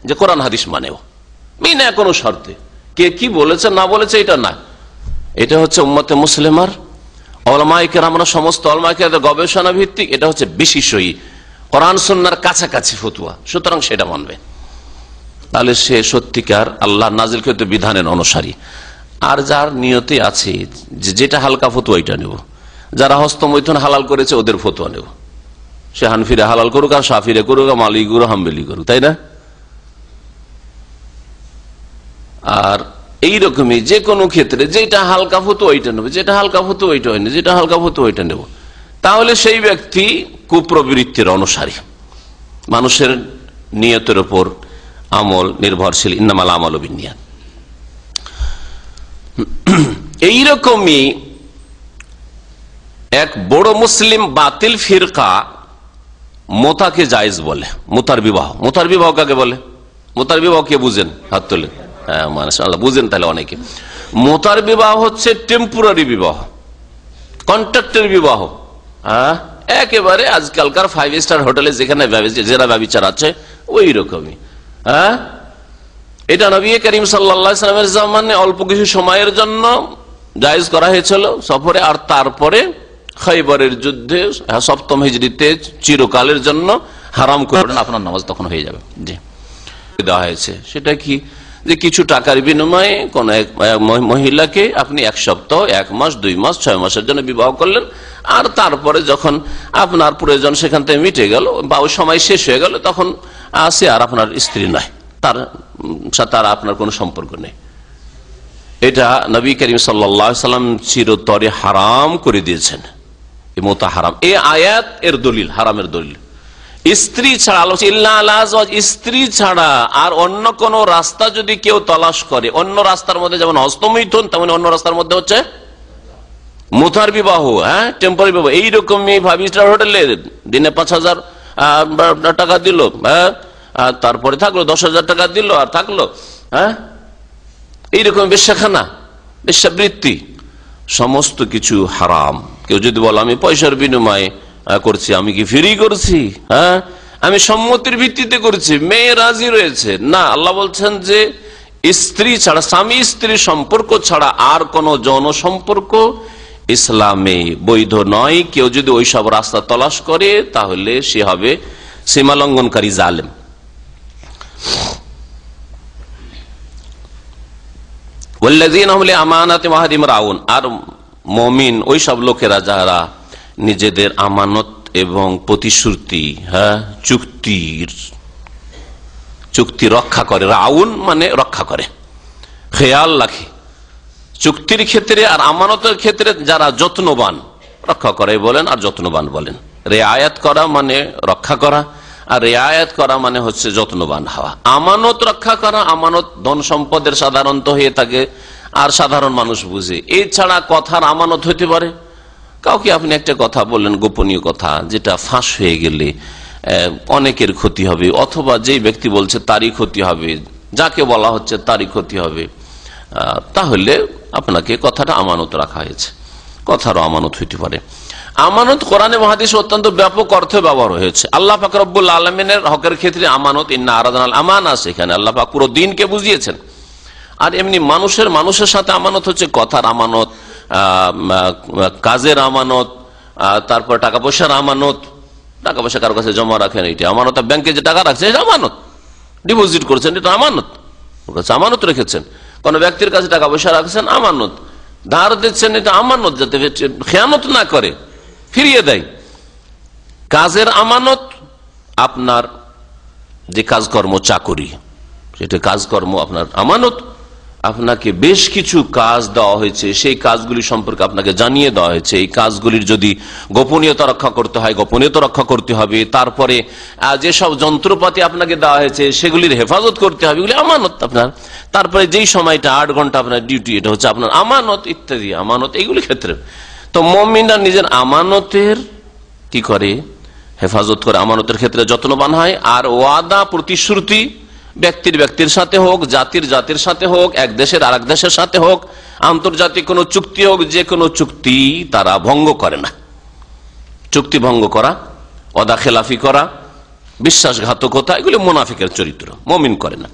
যে কোরআন হাদিস মানেও বিনা কোনো শর্তে। কে কি বলেছে না বলেছে এটা না, এটা হচ্ছে উম্মতে মুসলিমার উলামায়ে কেরামরা, সমস্ত উলামায়ে কেরামের গবেষণা ভিত্তিক। এটা হচ্ছে বেশি সহি, কোরআন সুন্নাহর কাছাকাছি ফতোয়া, সুতরাং সেটা মানবে। তাহলে সে সত্যিকার আল্লাহ নাজিলকৃত বিধানের অনুসারী। আর যার নিয়তে আছে যে যেটা হালকা ফতোয়া এটা নেব, যারা হস্তমৈথুন হালাল করেছে ওদের ফতোয়া নেব, সে হানফিরে হালাল করুক, আর শাফিরে করুক, আর মালিকি করুক, হাম্বলি করুক, তাই না? আর এইরকমই যে কোনো ক্ষেত্রে যেটা হালকা ফতোয়া ওইটা নেব, যেটা হালকা ফতোয়া ওইটা হয় না, যেটা হালকা ফতোয়া ওইটা নেব। তাহলে সেই ব্যক্তি কুপ্রবৃত্তির অনুসারী। মানুষের নিয়তের উপর আমল নির্ভরশীল, ইন্নামাল আমালু বিন্নিয়াত। এইরকমই এক বড় মুসলিম বাতিল ফিরকা মোতাকে জায়েজ বলে। মোতার বিবাহ, মোতার বিবাহ কাকে বলে? মোতার বিবাহ কে বুঝেন? হাত তোলেন। হ্যাঁ মাশাআল্লাহ, বুঝেন তাহলে অনেকে। মোতার বিবাহ হচ্ছে টেম্পোরারি বিবাহ, কন্ট্রাক্টের বিবাহ। হ্যাঁ, একেবারে আজকালকার 5 স্টার হোটেলে যেখানে জেরা ব্যভিচার আছে ওই রকমই। হ্যাঁ, এটা নবী করিম সাল্লাল্লাহু আলাইহি ওয়াসাল্লামের জামানে অল্প কিছু সময়ের জন্য জায়েজ করা হয়েছিল সফরে, আর তারপরে খাইবরের যুদ্ধে 7ম হিজরিতে চিরকালের জন্য হারাম করবেন, আপনার নামাজ তখন হয়ে যাবে। জি, দেওয়া হয়েছে সেটা কি, যে কিছু টাকার বিনিময়ে কোন এক মহিলাকে আপনি 1 সপ্তাহ, 1 মাস, 2 মাস, 6 মাসের জন্য বিবাহ করলেন, আর তারপরে যখন আপনার প্রয়োজন সেখান থেকে মিটে গেল বা ওই সময় শেষ হয়ে গেল, তখন সে আর আপনার স্ত্রী নয়, তার সাথে আর আপনার কোনো সম্পর্ক নেই। এটা নবী করিম সাল্লাল্লাহু আলাইহি ওয়াসাল্লাম চিরতরে হারাম করে দিয়েছেন। এই মোতা হারাম, এই আয়াত এর দলিল, হারামের দলিল। স্ত্রী ছাড়া, স্ত্রী ছাড়া আর অন্য কোন রাস্তা যদি কেউ তলাশ করে, অন্য রাস্তার মধ্যে যেমন হস্তমৈথুন, তেমন অন্য রাস্তার মধ্যে হচ্ছে মোতার বিবাহ। হ্যাঁ, টেম্পোরারি বিবাহ। এইরকমই 5 স্টার হোটেলে দিনে 5,000 টাকা দিল, হ্যাঁ, তারপরে থাকলো 10,000 টাকা দিল আর থাকলো। হ্যাঁ, এইরকম বেশ্যাখানা, বেশ্যাবৃত্তি, সমস্ত কিছু হারাম। কেউ যদি বলে আমি পয়সার বিনিময়ে করছি, আমি কি ফ্রি করছি? হ্যাঁ, আমি সম্মতির ভিত্তিতে করছি, মেয়ে রাজি রয়েছে না। আল্লাহ বলছেন যে স্ত্রী ছাড়া, স্বামী স্ত্রী সম্পর্ক ছাড়া আর কোন যৌন সম্পর্ক ইসলামে বৈধ নয়। কেউ যদি ওইসব রাস্তা তলাশ করে তাহলে সে হবে সীমালঙ্ঘনকারী, জালেম। আর মুমিন ওই সব লোকেরা যারা নিজেদের আমানত এবং প্রতিশ্রুতি, হ্যাঁ, চুক্তি রক্ষা করে। রাউন মানে রক্ষা করে, খেয়াল রাখে চুক্তির ক্ষেত্রে আর আমানতের ক্ষেত্রে যারা যত্নবান, রক্ষা করে বলেন আর যত্নবান বলেন। রেআয়াত করা মানে রক্ষা করা, আর রেআয়াত করা মানে হচ্ছে যত্নবান হওয়া। আমানত রক্ষা করা, আমানত ধন সম্পদের সাধারণত হয়ে থাকে আর সাধারণ মানুষ বুঝে। এছাড়া কথার আমানত হতে পারে, কাউকে আপনি একটা কথা বললেন, গোপনীয় কথা, যেটা ফাঁস হয়ে গেলে অনেকের ক্ষতি হবে, অথবা যেই ব্যক্তি বলছে তারই ক্ষতি হবে, যাকে বলা হচ্ছে তারই ক্ষতি হবে, তাহলে আপনাকে কথাটা আমানত রাখা হয়েছে। কথারও আমানত হইতে পারে। আমানত কোরআনে হাদিসে অত্যন্ত ব্যাপক অর্থে ব্যবহার হয়েছে। আল্লাহ পাক রব্বুল আলামিনের হকের ক্ষেত্রে আমানত, ইন্না আরাদনাল আমানা, সেখানে আল্লাহ পাক পুরো দিনকে বুঝিয়েছেন। আর এমনি মানুষের সাথে আমানত হচ্ছে কথার আমানত, কাজের আমানত, তারপর টাকা পয়সার আমানত। টাকা পয়সা কারো কাছে জমা রাখেন, এটা আমানত। ব্যাংকে যে টাকা রাখছে এটা আমানত, ডিপোজিট করছেন এটা আমানত, ওর কাছে আমানত রেখেছেন। কোন ব্যক্তির কাছে টাকা পয়সা রাখছেন, আমানত। ধার দিচ্ছেন, এটা আমানত, যাতে খেয়ানত না করে, ফিরিয়ে দেয়। কাজের আমানত, আপনার যে কাজকর্ম, চাকরি, সেটা কাজকর্ম আপনার আমানত। আপনাকে বেশ কিছু কাজ দেওয়া হয়েছে, সেই কাজগুলি সম্পর্কে আপনাকে জানিয়ে দেওয়া হয়েছে। এই কাজগুলির যদি গোপনীয়তা রক্ষা করতে হয়, গোপনীয়তা রক্ষা করতে হবে। তারপরে যেসব যন্ত্রপাতি আপনাকে দেওয়া হয়েছে সেগুলির হেফাজত করতে হবে, এগুলি আমানত আপনার। তারপরে যেই সময়টা 8 ঘন্টা আপনার ডিউটি, এটা হচ্ছে আপনার আমানত, ইত্যাদি আমানত, এইগুলি ক্ষেত্রে। তো মুমিনরা নিজের আমানতের কি করে? হেফাজত করে, আমানতের ক্ষেত্রে যত্নবান হয়। আর ওয়াদা, প্রতিশ্রুতি, ব্যক্তির সাথে হোক, জাতির সাথে হোক, এক দেশের আর এক দেশের সাথে হোক, আন্তর্জাতিক কোন চুক্তি হোক, যে কোনো চুক্তি তারা ভঙ্গ করে না। চুক্তি ভঙ্গ করা, ওয়াদা খেলাফি করা, বিশ্বাসঘাতকতা, এগুলি মুনাফিকের চরিত্র, মুমিন করে না।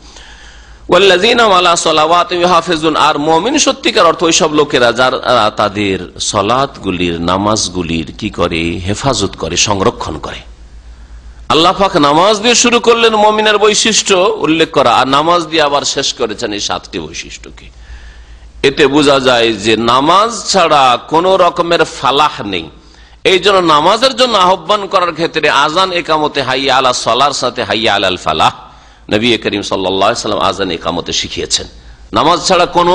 ওয়াল্লাযীনা আলা সালাওয়াতিহিম ইউহাফিজুন, আর মুমিন সত্যিকার অর্থ ওইসব লোকেরা যারা তাদের সালাতগুলির, নামাজগুলির কি করে? হেফাজত করে, সংরক্ষণ করে। আল্লাহ পাক নামাজ দিয়ে শুরু করলেন মুমিনের বৈশিষ্ট্য উল্লেখ করা, আর নামাজ দিয়ে আবার শেষ করেছেন এই 7টি বৈশিষ্ট্যকে। এতে বোঝা যায় যে নামাজ ছাড়া কোন রকমের ফালাহ নেই। এই জন্য নামাজের জন্য আহ্বান করার ক্ষেত্রে আজান, একামতে হাইয়া আলা সালার সাথে হাইয়া আলাল ফালাহ নবী করিম সাল্লাল্লাহু আলাইহি ওয়াসাল্লাম আজান একামতে শিখিয়েছেন। নামাজ ছাড়া কোনো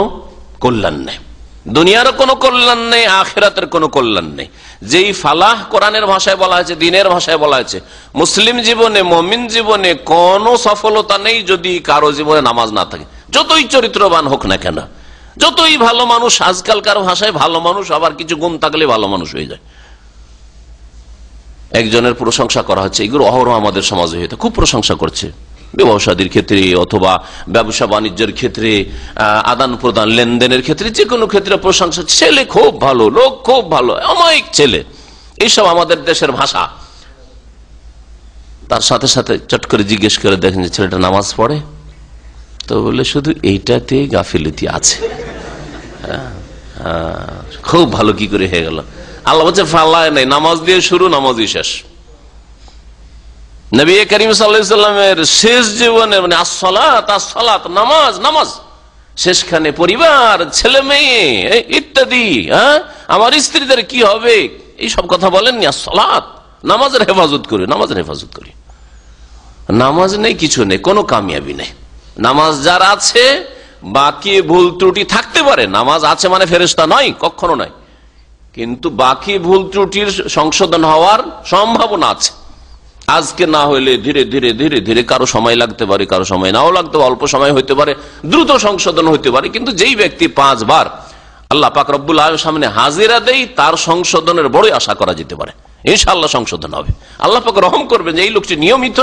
কল্যাণ নেই। দুনিয়ারও কোনো কল্যাণ নেই, আখিরাতের কোনো কল্যাণ নেই। যেই ফালাহ কোরআনের ভাষায় বলা হয়েছে, দিনের ভাষায় বলা হয়েছে, মুসলিম জীবনে, মুমিন জীবনে কোনো সফলতা নেই যদি কারো জীবনে নামাজ না থাকে, যতই চরিত্রবান হোক না কেন, যতই ভালো মানুষ। আজকালকার ভাষায় ভালো মানুষ আবার কিছু গুণ থাকলে ভালো মানুষ হয়ে যায়। একজনের প্রশংসা করা হচ্ছে, এগুলো অহরহ আমাদের সমাজে হয়ে খুব প্রশংসা করছে, ব্যবসাদীর ক্ষেত্রে অথবা ব্যবসা বাণিজ্যের ক্ষেত্রে, আদান প্রদান লেনদেনের ক্ষেত্রে, যে কোনো ক্ষেত্রে প্রশংসা, ছেলে খুব ভালো, লোক খুব ভালো, অমায়িক ছেলে, এইসব আমাদের দেশের ভাষা। তার সাথে সাথে চট করে জিজ্ঞেস করে দেখেন যে ছেলেটা নামাজ পড়ে, তো বলে শুধু এইটাতে গাফিলতি আছে। খুব ভালো কি করে হয়ে গেল? আল্লাহ বলছে ফাল্লায় নাই, নামাজ দিয়ে শুরু, নামাজই শেষ। নবী করিম সাল্লাল্লাহু আলাইহি ওয়াসাল্লামের শেষ জীবনের মানে আসসালাত, আসসালাত, নামাজ, নামাজ, শেষখানে পরিবার, ছেলে মেয়ে ইত্যাদি, আমার স্ত্রীদের কি হবে, এই সব কথা বলেননি। আসসালাত, নামাজের হেফাজত করি, নামাজের হেফাজত করি। নামাজ নেই, কিছু নেই, কোনো কামিয়াবি নেই। নামাজ যার আছে, বাকি ভুল ত্রুটি থাকতে পারে, নামাজ আছে মানে ফেরেশতা নয়, কখনো নয়, কিন্তু বাকি ভুল ত্রুটির সংশোধন হওয়ার সম্ভাবনা আছে। আজকে না হইলে ধীরে ধীরে ধীরে ধীরে, কারো সময় লাগতে পারে, কারো সময় নাও লাগতে পারে, অল্প সময় হইতে পারে, দ্রুত সংশোধন হইতে পারে। কিন্তু যেই ব্যক্তি 5 বার আল্লাহ পাক রব্বুল আলামিনের সামনে হাজিরা দেই, তার সংশোধনের বড়ই আশা করা যেতে পারে। ইনশাআল্লাহ সংশোধন হবে, আল্লাহ পাক রহম করবেন যে এই লোকটি নিয়মিত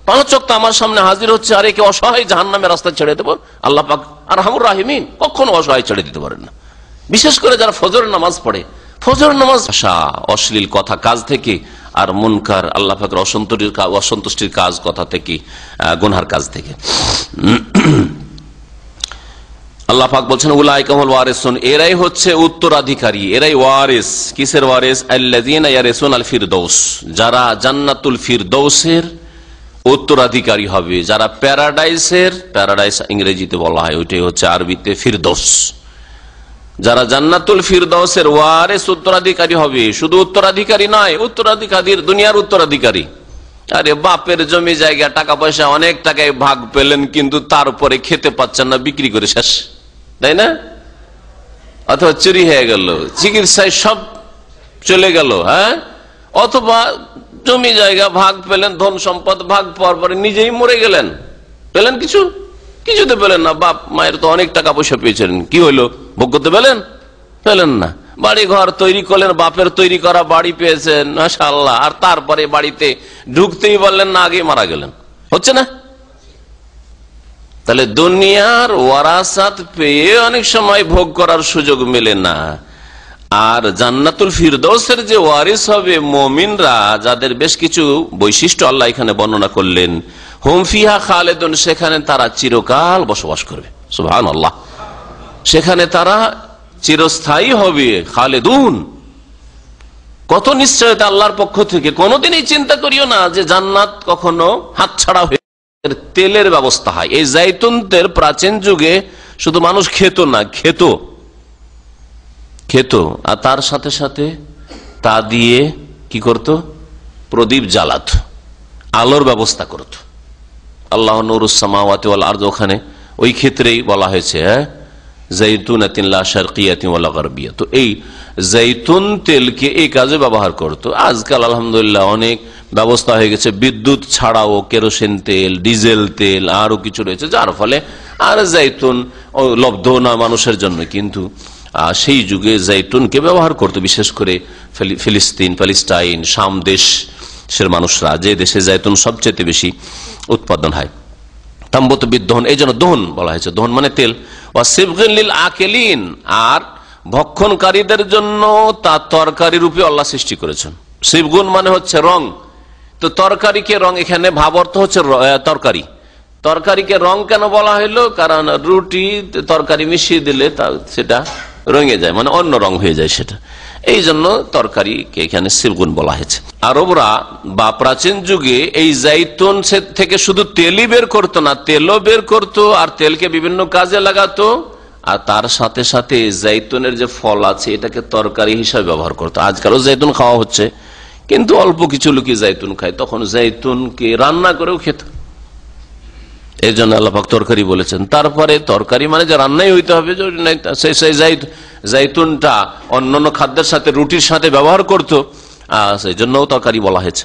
5 ওয়াক্ত আমার সামনে হাজির হচ্ছে, আর একে অসহায় জাহান্নামের রাস্তা ছেড়ে দেবো। আল্লাহ পাক আরহামুর রাহিমিন, কখনো অসহায় ছেড়ে দিতে পারেন না। বিশেষ করে যারা ফজরের নামাজ পড়ে, ফজরের নামাজ আশা অশ্লীল কথা কাজ থেকে, আর মুনকার আল্লাহ পাকের অসন্তুষ্টির কাজ কথা থেকে, গুনহার কাজ থেকে। আল্লাহ পাক বলছেন উলাইকা হুমুল ওয়ারিসুন, এরাই হচ্ছে উত্তরাধিকারী, এরাই ওয়ারিস। কিসের ওয়ারিস? আল্লাযীনা ইয়ারিসুনাল ফিরদাউস, যারা জান্নাতুল ফিরদাউসের উত্তরাধিকারী হবে, যারা প্যারাডাইসের, প্যারাডাইস ইংরেজিতে বলা হয়, ওইটাই হচ্ছে আরবিতে ফিরদাউস। যারা জান্নাতুল ফিরদাউসের ওয়ারিস, উত্তরাধিকারী হবে। শুধু উত্তরাধিকারী নয়, উত্তরাধিকারীর দুনিয়ার উত্তরাধিকারী। আরে বাপের জমি জায়গা টাকা পয়সা অনেক টাকায় ভাগ পেলেন, কিন্তু তারপরে খেতে পাচ্ছেন না, বিক্রি করে শেষ, তাই না? অথবা চুরি হয়ে গেল, চিকিৎসায় সব চলে গেল, অথবা জমি জায়গা ভাগ পেলেন, ধন সম্পদ ভাগ পাওয়ার পরে নিজেই মরে গেলেন, পেলেন কিছু? কিছুতে পেলেন না। বাপ মায়ের তো অনেক টাকা পয়সা পেয়েছিলেন, কি হইলো? ভোগ করতে পেলেন না। বাড়ি ঘর তৈরি করলেন, বাপের তৈরি করা বাড়ি পেয়েছেন, মাশাআল্লাহ, আর তারপরে বাড়িতে ঢুকতেই বললেন না, আগে মারা গেলেন। হচ্ছে না? তাহলে দুনিয়ার ওয়ারাসাত পেয়ে অনেক সময় ভোগ করার সুযোগ মেলে না। আর জান্নাতুল ফিরদাউসের যে ওয়ারিস হবে মুমিনরা, যাদের বেশ কিছু বৈশিষ্ট্য আল্লাহ এখানে বর্ণনা করলেন, হুম ফিহা খালিদুন, সেখানে তারা চিরকাল বসবাস করবে। সুবহানাল্লাহ, সেখানে তারা চিরস্থায়ী হবে। খালিদুন, কত নিশ্চয়তা আল্লাহর পক্ষ থেকে। কোনোদিনই চিন্তা করিও না যে জান্নাত কখনো হাতছাড়া হয়ে। তেলের ব্যবস্থা হয়, এই জাইতুন তেল প্রাচীন যুগে শুধু মানুষ খেত না, খেত, আর তার সাথে সাথে তা দিয়ে কি করত? প্রদীপ জ্বালাত, আলোর ব্যবস্থা করত। আল্লাহ নূরুস সামাওয়াতি ওয়াল আরদ, ওখানে ওই ক্ষেত্রেই বলা হয়েছে জাইতুনাতিন লা শারকিয়াতিন ওয়ালা গারবিয়া। তো এই জাইতুন তেলকে এই কাজে ব্যবহার করত। আজকাল আলহামদুলিল্লাহ অনেক ব্যবস্থা হয়ে গেছে, বিদ্যুৎ ছাড়াও কেরোসিন তেল, ডিজেল তেল, আরো কিছু রয়েছে, যার ফলে আর জাইতুন লব্ধ না মানুষের জন্য। কিন্তু সেই যুগে জাইতুনকে ব্যবহার করত, বিশেষ করে ফিলিস্তিন, প্যালেস্টাইন, শাম দেশের মানুষরা, যে দেশে জাইতুন সবচেয়ে বেশি উৎপাদন হয়। তাম্বত বিদ্দহন, এই জন্য দহন বলা হয়েছে, দহন মানে তেল। ওয়াসিবগিন লিল আকিলিন, আর ভক্ষণকারীদের জন্য তা তরকারি রূপে আল্লাহ সৃষ্টি করেছেন। সিবগুন মানে হচ্ছে রং, তো তরকারিকে রং, এখানে ভাব অর্থ হচ্ছে তরকারি। তরকারিকে রং কেন বলা হইলো? কারণ রুটি তরকারি মিশিয়ে দিলে সেটা রঙে যায়, মানে অন্য রং হয়ে যায় সেটা, এই জন্য তরকারিকে এখানে সিবগুন বলা হয়েছে। আরবরা বা প্রাচীন যুগে এই জাইতুন থেকে শুধু তেলই বের করতো না, তেলও বের করতো, আর তেলকে বিভিন্ন কাজে লাগাতো, আর তার সাথে সাথে জাইতুনের যে ফল আছে এটাকে তরকারি হিসাবে ব্যবহার করতো। আজকালও জাইতুন খাওয়া হচ্ছে, কিন্তু অল্প কিছু লোকই জাইতুন খায়, তখন জাইতুনকে রান্না করেও খেত। এই জন্য আল্লাহ পাক তরকারি বলেছেন। তারপরে তরকারি মানে যে রান্নাই হইতে হবে, সেই জাইতুনটা অন্যান্য খাদ্যের সাথে, রুটির সাথে ব্যবহার করতো, সেই জন্য তরকারি বলা হয়েছে।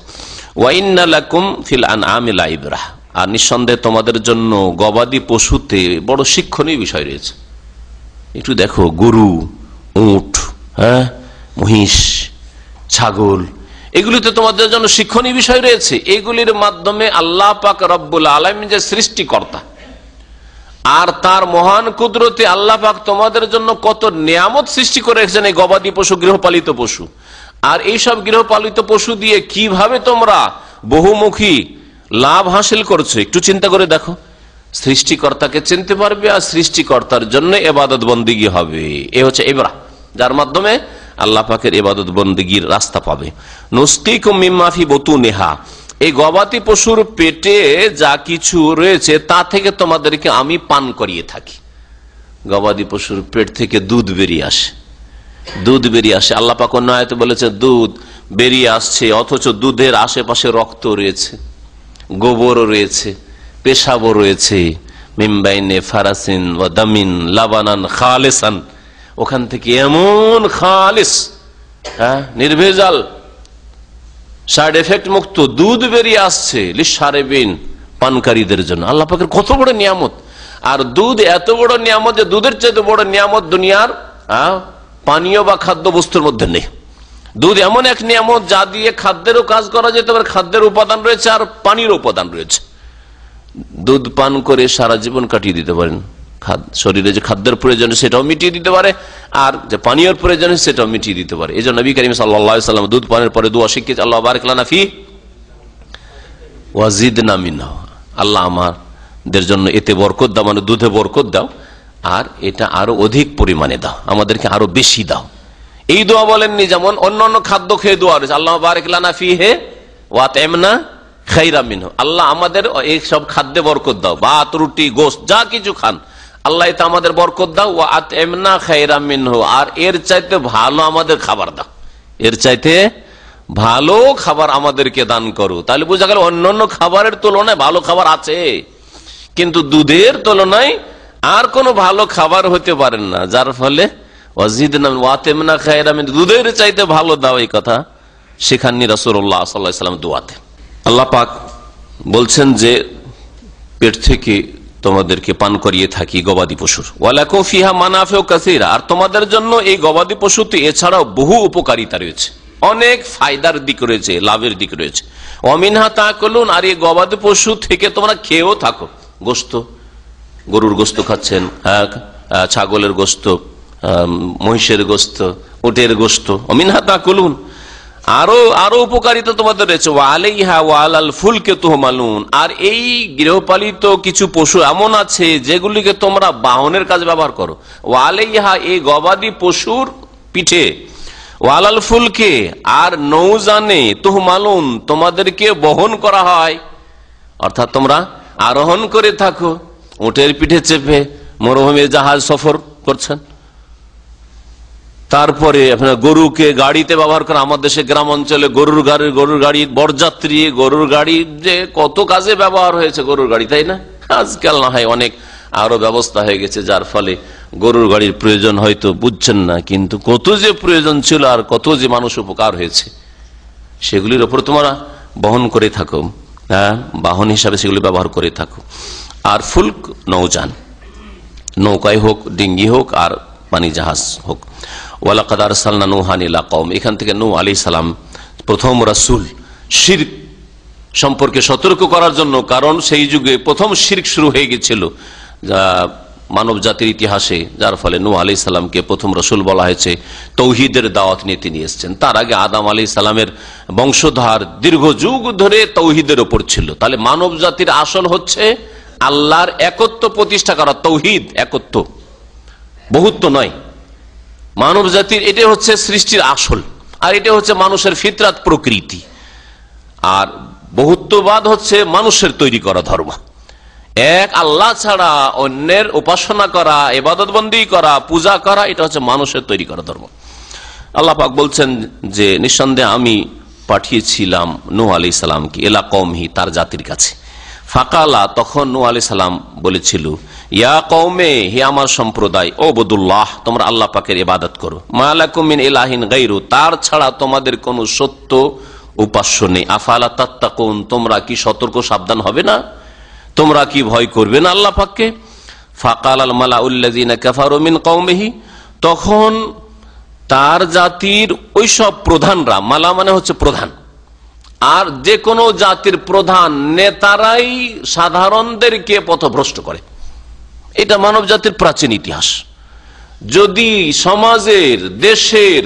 ওয়াইন্না লাকুম ফিল আনআমি লাইবরা, আর নিঃসন্দেহে তোমাদের জন্য গবাদি পশুতে বড় শিক্ষণীয় বিষয় রয়েছে। একটু দেখো, গরু, উট, মহিষ, ছাগল, এগুলিতে তোমাদের জন্য শিক্ষণীয় বিষয় রয়েছে। এগুলির মাধ্যমে আল্লাহ পাক রব্বুল আলামিন যে সৃষ্টিকর্তা, আর তার মহান কুদরতে আল্লাহ পাক তোমাদের জন্য কত নিয়ামত সৃষ্টি করে রেখেছেন এই গবাদি পশু, গৃহপালিত পশু। আর এইসব গৃহপালিত পশু দিয়ে কিভাবে তোমরা বহুমুখী লাভ হাসিল করছো, একটু চিন্তা করে দেখো। সৃষ্টিকর্তাকে চিনতে পারবে, আর সৃষ্টিকর্তার জন্য ইবাদত বন্দেগী হবে। এ হচ্ছে ইবরা, যার মাধ্যমে আল্লাহ পাকের ইবাদত বন্দেগীর রাস্তা পাবে। নুসকিকুম মিম্মা ফি বুতুনিহা, এই গবাদি পশুর পেটে যা কিছু রয়েছে তা থেকে তোমাদেরকে আমি পান করিয়ে থাকি। গবাদি পশুর পেট থেকে দুধ বেরিয়ে আসে, দুধ বেরিয়ে আসে। আল্লাহ পাক অন্য আয়াতে বলেছে দুধ বেরিয়ে আসছে, অথচ দুধের আশেপাশে রক্ত রয়েছে, গোবরও রয়েছে, পেশাবও রয়েছে। মিম্বাইনে ফারাসিন ওয়া দামিন লাবানান খালিসান, ওখান থেকে এমন খালিস, নির্ভেজাল, সাইড এফেক্ট মুক্ত দুধ বেরিয়ে আসছে লিশারিবিন, পানকারীদের জন্য। আল্লাহ পাকের কত বড় নিয়ামত। আর দুধ এত বড় নিয়ামত যে দুধের চাইতে বড় নিয়ামত দুনিয়ার পানীয় বা খাদ্য বস্তুর মধ্যে নেই। দুধ এমন এক নিয়ামত যা দিয়ে খাদ্যেরও কাজ করা যেতে পারে, খাদ্যের উপাদান রয়েছে আর পানির উপাদান রয়েছে। দুধ পান করে সারা জীবন কাটিয়ে দিতে পারেন, শরীরে যে খাদ্যের প্রয়োজন সেটাও মিটিয়ে দিতে পারে, আর যে পানীয় প্রয়োজন সেটাও মিটিয়ে দিতে পারে। এই জন্য নবী করিম সাল্লাল্লাহু আলাইহি ওয়াসাল্লাম দুধ পানের পরে দোয়া শিখিয়েছে, আল্লাহ বারিক লানা ফি ওয়া জিদনা মিনহু, আল্লাহ আমাদের জন্য এতে বরকত দাও, মানে দুধে বরকত দাও, আর এটা আরো অধিক পরিমাণে দাও, আমাদেরকে আরো বেশি দাও। এই দোয়া বলেননি যেমন অন্যান্য খাদ্য খেয়ে দোয়া রয়েছে, আল্লাহ বারিক লানা ফিহি ওয়া আত'ইমনা খাইরা মিনহু, আল্লাহ আমাদের এই সব খাদ্যে বরকত দাও, ভাত, রুটি, গোশত যা কিছু খান আল্লাহ এটা আমাদের বরকত দাও, ওয়া আত'ইমনা খাইরা মিনহু, আর এর চাইতে ভালো আমাদের খাবার দাও, এর চাইতে ভালো খাবার আমাদেরকে দান করো। তাহলে বোঝা গেল অন্যান্য খাবারের তুলনায় ভালো খাবার আছে, কিন্তু দুধের তুলনায় আর কোনো ভালো খাবার হতে পারেন না। যার ফলে দুধের চাইতে ভালো দাও, এই কথা শেখাননি রাসূলুল্লাহ সাল্লাল্লাহু আলাইহি ওয়াসাল্লাম দোয়াতে। আল্লাহ পাক বলছেন যে পেট থেকে তোমাদেরকে পান করিয়ে থাকি গবাদি পশুর। ওয়ালাকুম ফিহা মানাফিউ কাসীরা, আর তোমাদের জন্য এই গবাদি পশুতে এছাড়াও বহু উপকারিতা রয়েছে, অনেক ফায়দার দিক রয়েছে, লাভের দিক রয়েছে। ওয়ামিনহা তাকুলুন, আর এই গবাদি পশু থেকে তোমরা খেয়েও থাকো। গোশত, গরুর গোশত খাচ্ছেন, ছাগলের গোশত, মহিষের গোশত, উটের গোশত। ওয়ামিনহা তাকুলুন, আরো উপকারিতা তোমাদের রয়েছে। ওয়া আলাইহা ওয়া আলাল ফুলকি তুহমালুন, আর এই গৃহপালিত কিছু পশু এমন আছে যেগুলিকে তোমরা বাহনের কাজে ব্যবহার করো। ওয়া আলাইহা, এই গবাদি পশুর পিঠে, ওয়া আলাল ফুলকি, আর নৌজানে, তুহমালুন, তোমাদেরকে বহন করা হয়, অর্থাৎ তোমরা আরোহণ করে থাকো, উটের পিঠে চেপে মরুভূমির জাহাজ সফর করছেন। তারপরে আপনার গরুকে গাড়িতে ব্যবহার করা, আমাদের দেশে গ্রাম অঞ্চলে গরুর গাড়ি, বরযাত্রী গরুর গাড়ি যে কত কাজে ব্যবহার হয়েছে গরুর গাড়ি, তাই না? আজকাল না হয় অনেক আরো ব্যবস্থা হয়ে গেছে, যার ফলে গরুর গাড়ির প্রয়োজন হয়তো বুঝছেন না, কিন্তু কত যে প্রয়োজন ছিল আর কত যে মানুষ উপকার হয়েছে, সেগুলির ওপর তোমরা বহন করে থাকো, বাহন হিসাবে সেগুলি ব্যবহার করে থাকো। আর ফুলক নৌযান, নৌকায় হোক, ডিঙ্গি হোক, আর পানি জাহাজ হোক। ওয়ালাকাদ আরসালনা নূহান ইলা কওম, এখান থেকে নূহ আলাইহিস সালাম প্রথম রাসূল, শিরক সম্পর্কে সতর্ক করার জন্য, কারণ সেই যুগে প্রথম শিরক শুরু হয়ে গিয়েছিল মানব জাতির ইতিহাসে, যার ফলে নূহ আলাইহিস সালামকে প্রথম রাসূল বলা হয়েছে। তৌহিদের দাওয়াত নিয়ে তিনি এসেছেন। তার আগে আদম আলাইহিস সালামের বংশধর দীর্ঘ যুগ ধরে তৌহিদের ওপর ছিল। তাহলে মানব জাতির আসল হচ্ছে আল্লাহর একত্ব প্রতিষ্ঠা করা, তৌহিদ, একত্ব, বহুত্ব নয়। মানব জাতির এটা হচ্ছে সৃষ্টির আসল, আর এটা হচ্ছে মানুষের ফিতরাত, প্রকৃতি। আর বহুত্ববাদ হচ্ছে মানুষের তৈরি করা ধর্ম। এক আল্লাহ ছাড়া অন্যের উপাসনা করা, ইবাদতবন্দি করা, পূজা করা, এটা হচ্ছে মানুষের তৈরি করা ধর্ম। আল্লাহ পাক বলছেন যে নিঃসন্দেহে আমি পাঠিয়েছিলাম নূহ আলাইহিস সালামকে ইলা কওমিহি, তার জাতির কাছে। ফাকালা, তখন নূহ আলাইহিস সালাম বলেছিল, ইয়া কওমে, হে আমার সম্প্রদায়, ওবুদুল্লাহ, তোমরা আল্লাহ পাকের ইবাদত করো, মা লাকুম মিন ইলাহিন গায়রু, তার ছাড়া তোমাদের কোনো সত্য উপাস্য নেই, আফালা তাত্তাকুন, তোমরা কি সতর্ক সাবধান হবে না, তোমরা কি ভয় করবে না আল্লাহ পাককে। ফাকালাল মালাউল্লাযিনা কাফারু মিন কওমিহি, তখন তার জাতির ওইসব প্রধানরা, মালা মানে হচ্ছে প্রধান, আর যে কোনো জাতির প্রধান নেতারাই সাধারণদেরকে পথভ্রষ্ট করে। এটা মানব জাতির প্রাচীন ইতিহাস। যদি সমাজের, দেশের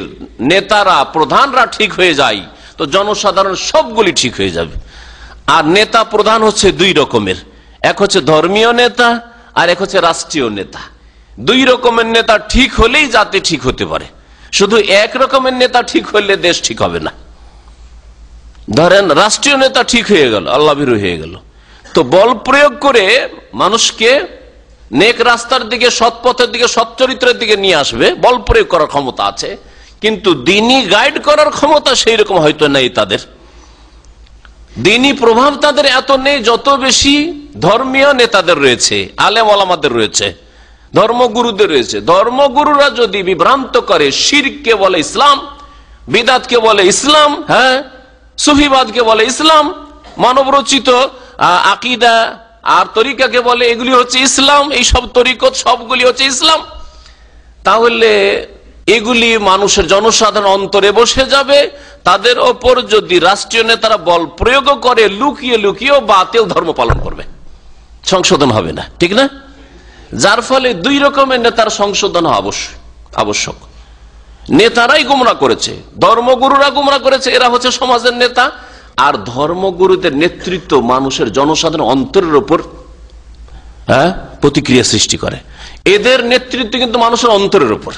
নেতারা, প্রধানরা ঠিক হয়ে যায়, তো জনসাধারণ সবগুলি ঠিক হয়ে যাবে। আর নেতা প্রধান হচ্ছে দুই রকমের, এক হচ্ছে ধর্মীয় নেতা আর এক হচ্ছে রাষ্ট্রীয় নেতা। দুই রকমের নেতা ঠিক হলেই জাতি ঠিক হতে পারে, শুধু এক রকমের নেতা ঠিক হলে দেশ ঠিক হবে না। ধরেন রাষ্ট্রীয় নেতা ঠিক হয়ে গেল, আল্লাহ ভীরু হয়ে গেল, তো বল প্রয়োগ করে মানুষকে নেক রাস্তার দিকে, সৎ পথের দিকে, সৎ চরিত্রের দিকে নিয়ে আসবে, বল প্রয়োগ করার ক্ষমতা আছে, কিন্তু দিনই গাইড করার ক্ষমতা সেই রকম হয়তো নেই তাদের। দিনই প্রভাব তাদের এত নেই যত বেশি ধর্মীয় নেতাদের রয়েছে, আলেম ওলামাদের রয়েছে, ধর্মগুরুদের রয়েছে। ধর্মগুরুরা যদি বিভ্রান্ত করে, শিরককে বলে ইসলাম, বিদাতকে বলে ইসলাম, হ্যাঁ, সুফিবাদকে বলে ইসলাম, মানবরচিত আকীদা আর তরিকাকে বলে এগুলি হচ্ছে ইসলাম, এই সব তরিকত সবগুলি হচ্ছে ইসলাম, তাহলে এগুলি মানুষের জনসাধারণ অন্তরে বসে যাবে। তাদের ওপর যদি রাষ্ট্রীয় নেতারা বল প্রয়োগ করে, লুকিয়ে লুকিয়ে বাতিল ধর্ম পালন করবে, সংশোধন হবে না, ঠিক না? যার ফলে দুই রকমের নেতার সংশোধন আবশ্যক। নেতারাই গুমরা করেছে, ধর্মগুরুরা গুমরা করেছে, এরা হচ্ছে সমাজের নেতা। আর ধর্মগুরুদের নেতৃত্ব মানুষের, জনসাধারণ অন্তরের উপর প্রতিক্রিয়া সৃষ্টি করে। এদের নেতৃত্ব কিন্তু মানুষের অন্তরের উপর।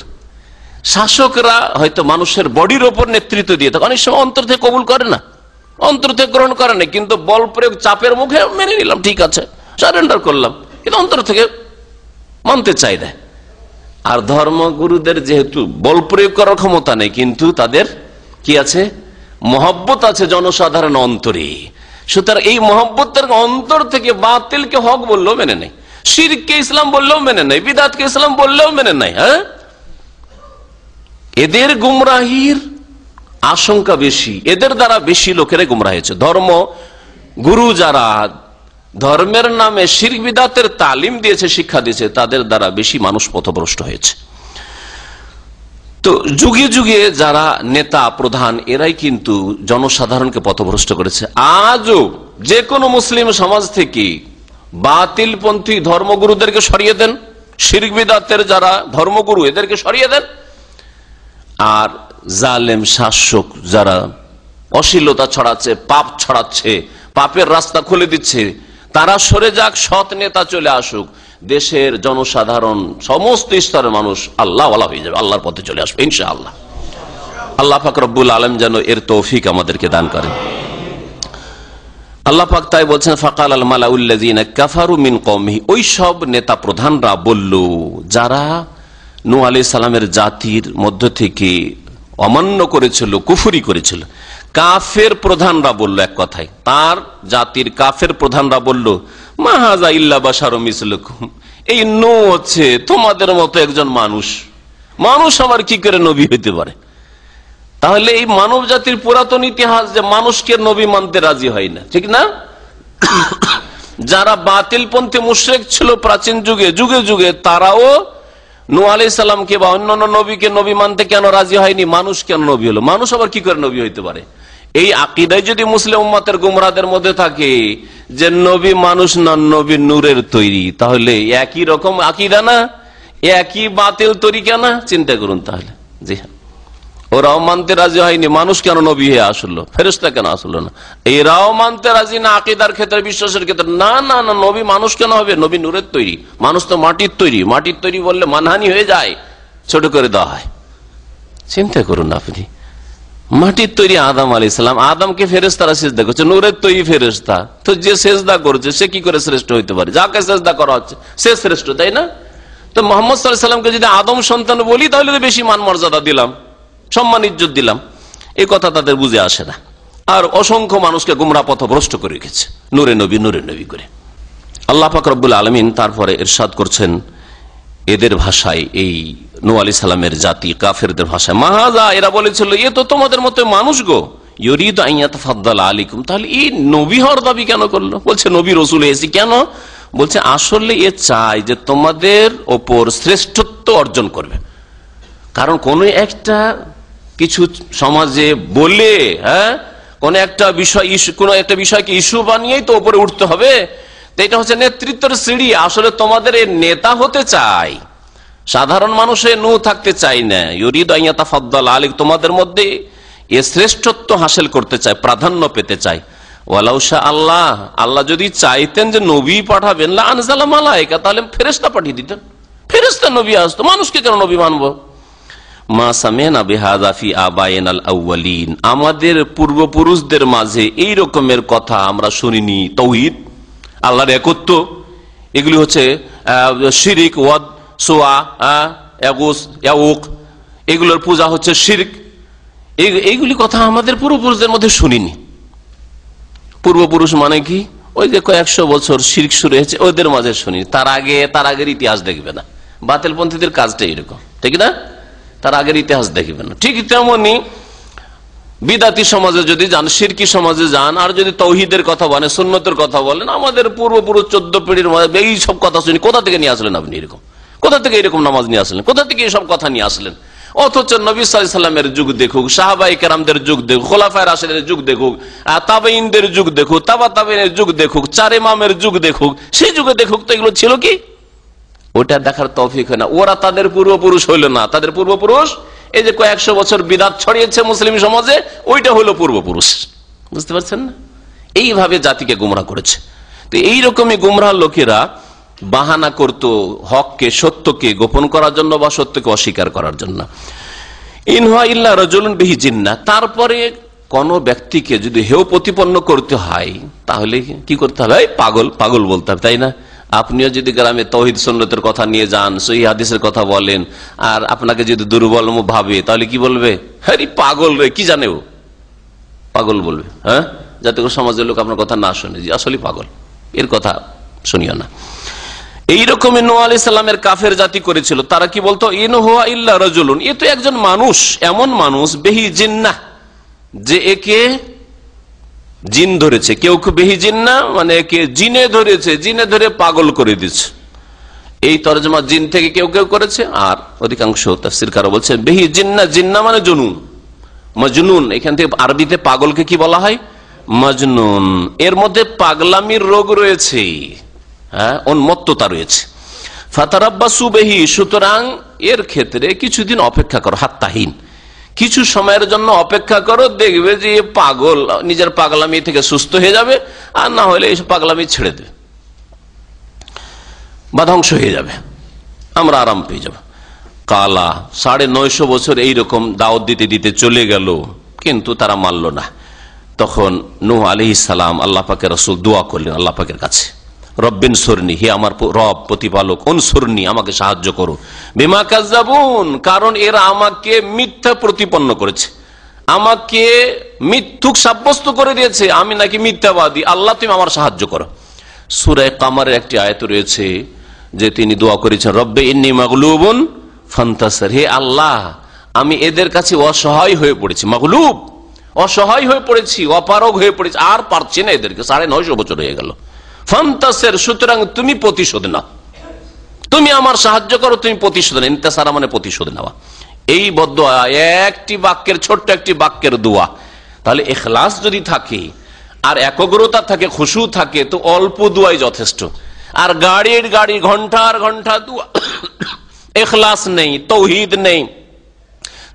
শাসকরা হয়তো মানুষের বডির ওপর নেতৃত্ব দিয়ে থাকে, অনেক সময় অন্তর থেকে কবুল করে না, অন্তর থেকে গ্রহণ করে না, কিন্তু বল প্রয়োগ, চাপের মুখে মেনে নিলাম, ঠিক আছে, সারেন্ডার করলাম, কিন্তু অন্তর থেকে মানতে চাই না। আর ধর্মগুরুদের যেহেতু বল প্রয়োগ করার ক্ষমতা নেই, কিন্তু তাদের কি আছে, মহব্বত আছে জনসাধারণ অন্তরে। সুতরাং এই মহব্বতের অন্তর থেকে বাতিলকে হক বললেও মেনে নেয়, শিরককে ইসলাম বললেও মেনে নেয়, বিদাতকে ইসলাম বললেও মেনে নেয়। হ্যাঁ, এদের গুমরাহির আশঙ্কা বেশি, এদের দ্বারা বেশি লোকেরাই গুমরাহ হয়েছে। ধর্ম গুরু যারা ধর্মের নামে শিরক বিদাতের তালিম দিয়েছে, শিক্ষা দিয়েছে, তাদের দ্বারা বেশি মানুষ পথভ্রষ্ট হয়েছে। তো যুগে যুগে যারা নেতা প্রধান, এরাই কিন্তু জনসাধারণকে পথভ্রষ্ট করেছে। আজও যে কোনো মুসলিম সমাজ থেকে বাতিলপন্থী ধর্মগুরুদেরকে সরিয়ে দেন, শিরক বিদাতের যারা ধর্মগুরু এদেরকে সরিয়ে দেন, আর জালেম শাসক যারা অশ্লীলতা ছড়াচ্ছে, পাপ ছড়াচ্ছে, পাপের রাস্তা খুলে দিচ্ছে, তারা সরে যাক, সৎ নেতা চলে আসুক, দেশের জনসাধারণ সমস্ত স্তরের মানুষ আল্লাহ ওয়ালা হয়ে যাবে, আল্লাহর পথে চলে আসবে ইনশাআল্লাহ। আল্লাহ পাক রব্বুল আলামিন যেন এর তৌফিক আমাদেরকে দান করেন। আল্লাহ পাক তাই বলছেন, ফাকাল আল মালাউল্লাযিনা কাফারু মিন কওমিহি, ওই সব নেতা প্রধানরা বলল যারা নূহ আলাইহিস সালামের জাতির মধ্য থেকে অমান্য করেছিল, কুফরি করেছিল। কাফের প্রধানরা বলল, এক কথায় তার জাতির কাফের প্রধানরা বলল, মা হাযা ইল্লা বাশারুম মিসলুকুম, এই নূহ হচ্ছে তোমাদের মতো একজন মানুষ, মানুষ আবার কি করে নবী হইতে পারে? তাহলে এই মানব জাতির পুরাতন ইতিহাস যে মানুষকে নবী মানতে রাজি হয় না, ঠিক না? যারা বাতিলপন্থী মুশরিক ছিল প্রাচীন যুগে, যুগে যুগে তারাও নূহ আলাইহিস সালামকে বা অন্যান্য নবীকে নবী মানতে কেন রাজি হয়নি? মানুষ কেন নবী হলো? মানুষ আবার কি করে নবী হইতে পারে? এই আকীদায় যদি মুসলিম উম্মতের গুমরাহদের মধ্যে থাকে যে নবী মানুষ না, নবী নূরের তৈরি, তাহলে একই রকম আকীদা না, একই বাতিল তরিকা না? চিন্তা করুন তাহলে। জি হ্যাঁ, ওরাও মানতে রাজি হয়নি, মানুষ কেন নবী হয়ে আসলো, ফেরেশতা কেন আসলো না? এরাও মানতে রাজি না আকীদার ক্ষেত্রে, বিশ্বাসের ক্ষেত্রে, না না না, নবী মানুষ কেন হবে? নবী নূরের তৈরি, মানুষ তো মাটির তৈরি, মাটির তৈরি বললে মানহানি হয়ে যায়, ছোট করে দেওয়া হয়। চিন্তা করুন আপনি, মাটির তৈরি আদম আলাইহিস সালাম, আদমকে ফেরেশতারা সিজদা করছে, নূরের তৈরি ফেরেশতা, তো যে সিজদা করছে সে কি করে শ্রেষ্ঠ হইতে পারে? যাকে সিজদা করা হচ্ছে সে শ্রেষ্ঠ, তাই না? তো মুহাম্মদ সাল্লাল্লাহু আলাইহি সাল্লামকে যদি আদম সন্তান বলি, তাহলে তো বেশি মান মর্যাদা দিলাম, সম্মান ইজ্জত দিলাম। এই কথা তাদের বুঝে আসে না। আর অসংখ্য মানুষকে গুমরাহ পথভ্রষ্ট করে রেখেছে নূরে নবী করে। আল্লাহ পাক রব্বুল আলামিন তারপরে ইরশাদ করছেন এদের ভাষায়, এই নূহ আলাইহিস সালামের জাতি কাফেরদের ভাষায়, মাহাজা, এরা বলেছিল এ তো তোমাদের মতো মানুষ গো, ইউরিদু আন ইয়াতাফাদ্দালা আলাইকুম, তাহলে এই নবী হওয়ার দাবি কেন করলো? বলছে নবী রাসূল এসেছি কেন? বলছে আসলে এ চাই যে তোমাদের ওপর শ্রেষ্ঠত্ব অর্জন করবে। কারণ কোন একটা কিছু সমাজে বলে, কোন একটা বিষয়কে ইস্যু বানিয়েই তো উপরে উঠতে হবে। তো এটা হচ্ছে নেতৃত্বের সিঁড়ি। আসলে তোমাদের এই নেতা হতে চাই, সাধারণ মানুষে নূহ থাকতে চাই না। ইউরিদু আন ইয়াতাফাদ্দালা আলাইকুম, তোমাদের মধ্যে এ শ্রেষ্ঠত্ব হাসিল করতে চাই, প্রাধান্য পেতে চাই। ওয়ালাউ শা আল্লাহ, আল্লাহ যদি চাইতেন যে নবী পাঠাবেন, লা আনজালা মালায়েকা, তাহলে ফেরেশতা পাঠিয়ে দিতেন, ফেরেশতা নবী আসতো। মানুষকে কেন নবী মানবো? মা সামি'না বিহাযা ফি আবাইনাল আউয়ালিন, আমাদের পূর্বপুরুষদের মাঝে এই রকমের কথা আমরা শুনিনি। তাওহীদ, আল্লাহর একত্ব, এগুলি হচ্ছে শিরক, ওয়াদ, সুয়া, ইয়াগুস, ইয়াউক, এগুলোর পূজা হচ্ছে শিরক। এইগুলি কথা আমাদের পূর্বপুরুষদের মধ্যে শুনিনি। পূর্বপুরুষ মানে কি? ওই যে কয়েকশো বছর শিরক শুরু হয়েছে ওদের মাঝে শুনি। তার আগের ইতিহাস দেখবে না। বাতিলপন্থীদের কাজটা এরকম, ঠিক না? তার আগের ইতিহাস দেখবে না। ঠিক তেমনি বিদাতি সমাজে যদি যান, শিরকি সমাজে যান, আর যদি তাওহীদের কথা বলেন, সুন্নতের কথা বলেন, আমাদের পূর্বপুরুষ 14 পিঢ়ির মধ্যে এই সব কথা শুনি। কোথা থেকে নিয়ে আসলেন আপনি এরকম? কোথা থেকে এরকম নামাজ নিয়ে আসলেন? কোথা থেকে এইসব কথা নিয়ে আসলেন? অথচ নবী সাল্লাল্লাহু আলাইহি ওয়াসাল্লামের যুগ দেখুক, সাহাবায়ে কেরামদের যুগ দেখুক, খোলাফায়ে রাশিদের যুগ দেখুক, তাবেঈনদের যুগ দেখুক, তাবা তাবেঈনের যুগ দেখুক, চার ইমামের যুগ দেখুক, সেই যুগে দেখুক তো এগুলো ছিল কি? ওটা দেখার তৌফিক হয় না। ওরা তাদের পূর্বপুরুষ হইল না। তাদের পূর্বপুরুষ এই যে কয়েকশো বছর বিদআত ছড়িয়েছে মুসলিম সমাজে, ওইটা হলো পূর্বপুরুষ। বুঝতে পারছেন না? এইভাবে জাতিকে গুমরাহ করেছে। তো এইরকমই গুমরাহ লোকেরা বাহানা করত হককে, সত্যকে গোপন করার জন্য বা সত্যকে অস্বীকার করার জন্য। ইন হুয়া ইল্লা রাজুলুন বিহি জিন্নাহ, তারপরে কোন ব্যক্তিকে যদি হেয় প্রতিপন্ন করতে হয় তাহলে কি করতে হবে? পাগল পাগল বলতে হবে, তাই না? আপনিও যদি গ্রামে তাওহীদ সুন্নতের কথা নিয়ে যান, সহিহ হাদিসের কথা বলেন, আর আপনাকে যদি দুর্বল ভাবে, তাহলে কি বলবে? হ্যাঁ পাগল রে, কি জানে ও, পাগল বলবে। হ্যাঁ, যাতে করে সমাজের লোক আপনার কথা না শুনে যে আসলে পাগল, এর কথা শুনিও না। এইরকমই নূহ আলাইহিস সালামের কাফের জাতি করেছিল। তারা কি বলতো? ইন হুয়া ইল্লা রাজুলুন, এ তো একজন মানুষ, এমন মানুষ, বিহি জিন্নাহ, যে একে জিন ধরেছে। কেউ বেহি জিন্না মানে একে জিনে ধরেছে, জিনে ধরে পাগল করে দিচ্ছে। এই তরজমা জিন থেকে কেউ কেউ করেছে, আর অধিকাংশ তাফসীরকাররা বলছে বেহি জিন্না, জিন্না মানে জুনুন, মজনুন। এখান থেকে আরবিতে পাগলকে কি বলা হয়? মজনুন। এর মধ্যে পাগলামির রোগ রয়েছে, হ্যাঁ, উন্মত্ততা রয়েছে। ফাতারাব্বাসু বিহি, সুতরাং এর ক্ষেত্রে কিছুদিন অপেক্ষা করো, হাত্তাহীন, কিছু সময়ের জন্য অপেক্ষা করো, দেখবে যে পাগল নিজের পাগলামি থেকে সুস্থ হয়ে যাবে, আর না হলে এই পাগলামি ছেড়ে দেবে বা ধ্বংস হয়ে যাবে, আমরা আরাম পেয়ে যাব। কালা 950 বছর এইরকম দাওয়াত দিতে দিতে চলে গেল, কিন্তু তারা মানল না। তখন নূহ আলাইহিস সালাম আল্লাহ পাকের রাসূল দোয়া করলেন আল্লাহ পাকের কাছে, রব্বিন সুরনি, হে আমার রব প্রতিপালক, উনসুরনি, আমাকে সাহায্য করো, বিমা কাজ্জাবুন, কারণ এরা আমাকে মিথ্যা প্রতিপন্ন করেছে, আমাকে মিথ্যুক সাব্যস্ত করে দিয়েছে, আমি নাকি মিথ্যাবাদী। আল্লাহ তুমি আমার সাহায্য করো। সূরা কামারের একটি আয়াত রয়েছে যে তিনি দোয়া করেছেন, রব্বে ইন্নী মাগলুবুন ফান্তাসির, হে আল্লাহ আমি এদের কাছে অসহায় হয়ে পড়েছি, মাগলুব, অসহায় হয়ে পড়েছি, অপারগ হয়ে পড়েছি, আর পারছি না এদেরকে, 950 বছর হয়ে গেল। ফান্তাসির, সুতরাং তুমি প্রতিশোধ নাও, তুমি আমার সাহায্য করো, তুমি প্রতিশোধ নাও। ইন্তাসারা মানে প্রতিশোধ নেওয়া। এই বদদোয়া একটি বাক্যের, ছোট্ট একটি বাক্যের দোয়া। তাহলে ইখলাস যদি থাকে আর একগ্রতা থাকে, খুশু থাকে, তো অল্প দোয়াই যথেষ্ট। আর গাড়ির ঘন্টার ঘন্টা দোয়া, ইখলাস নেই, তাওহীদ নেই,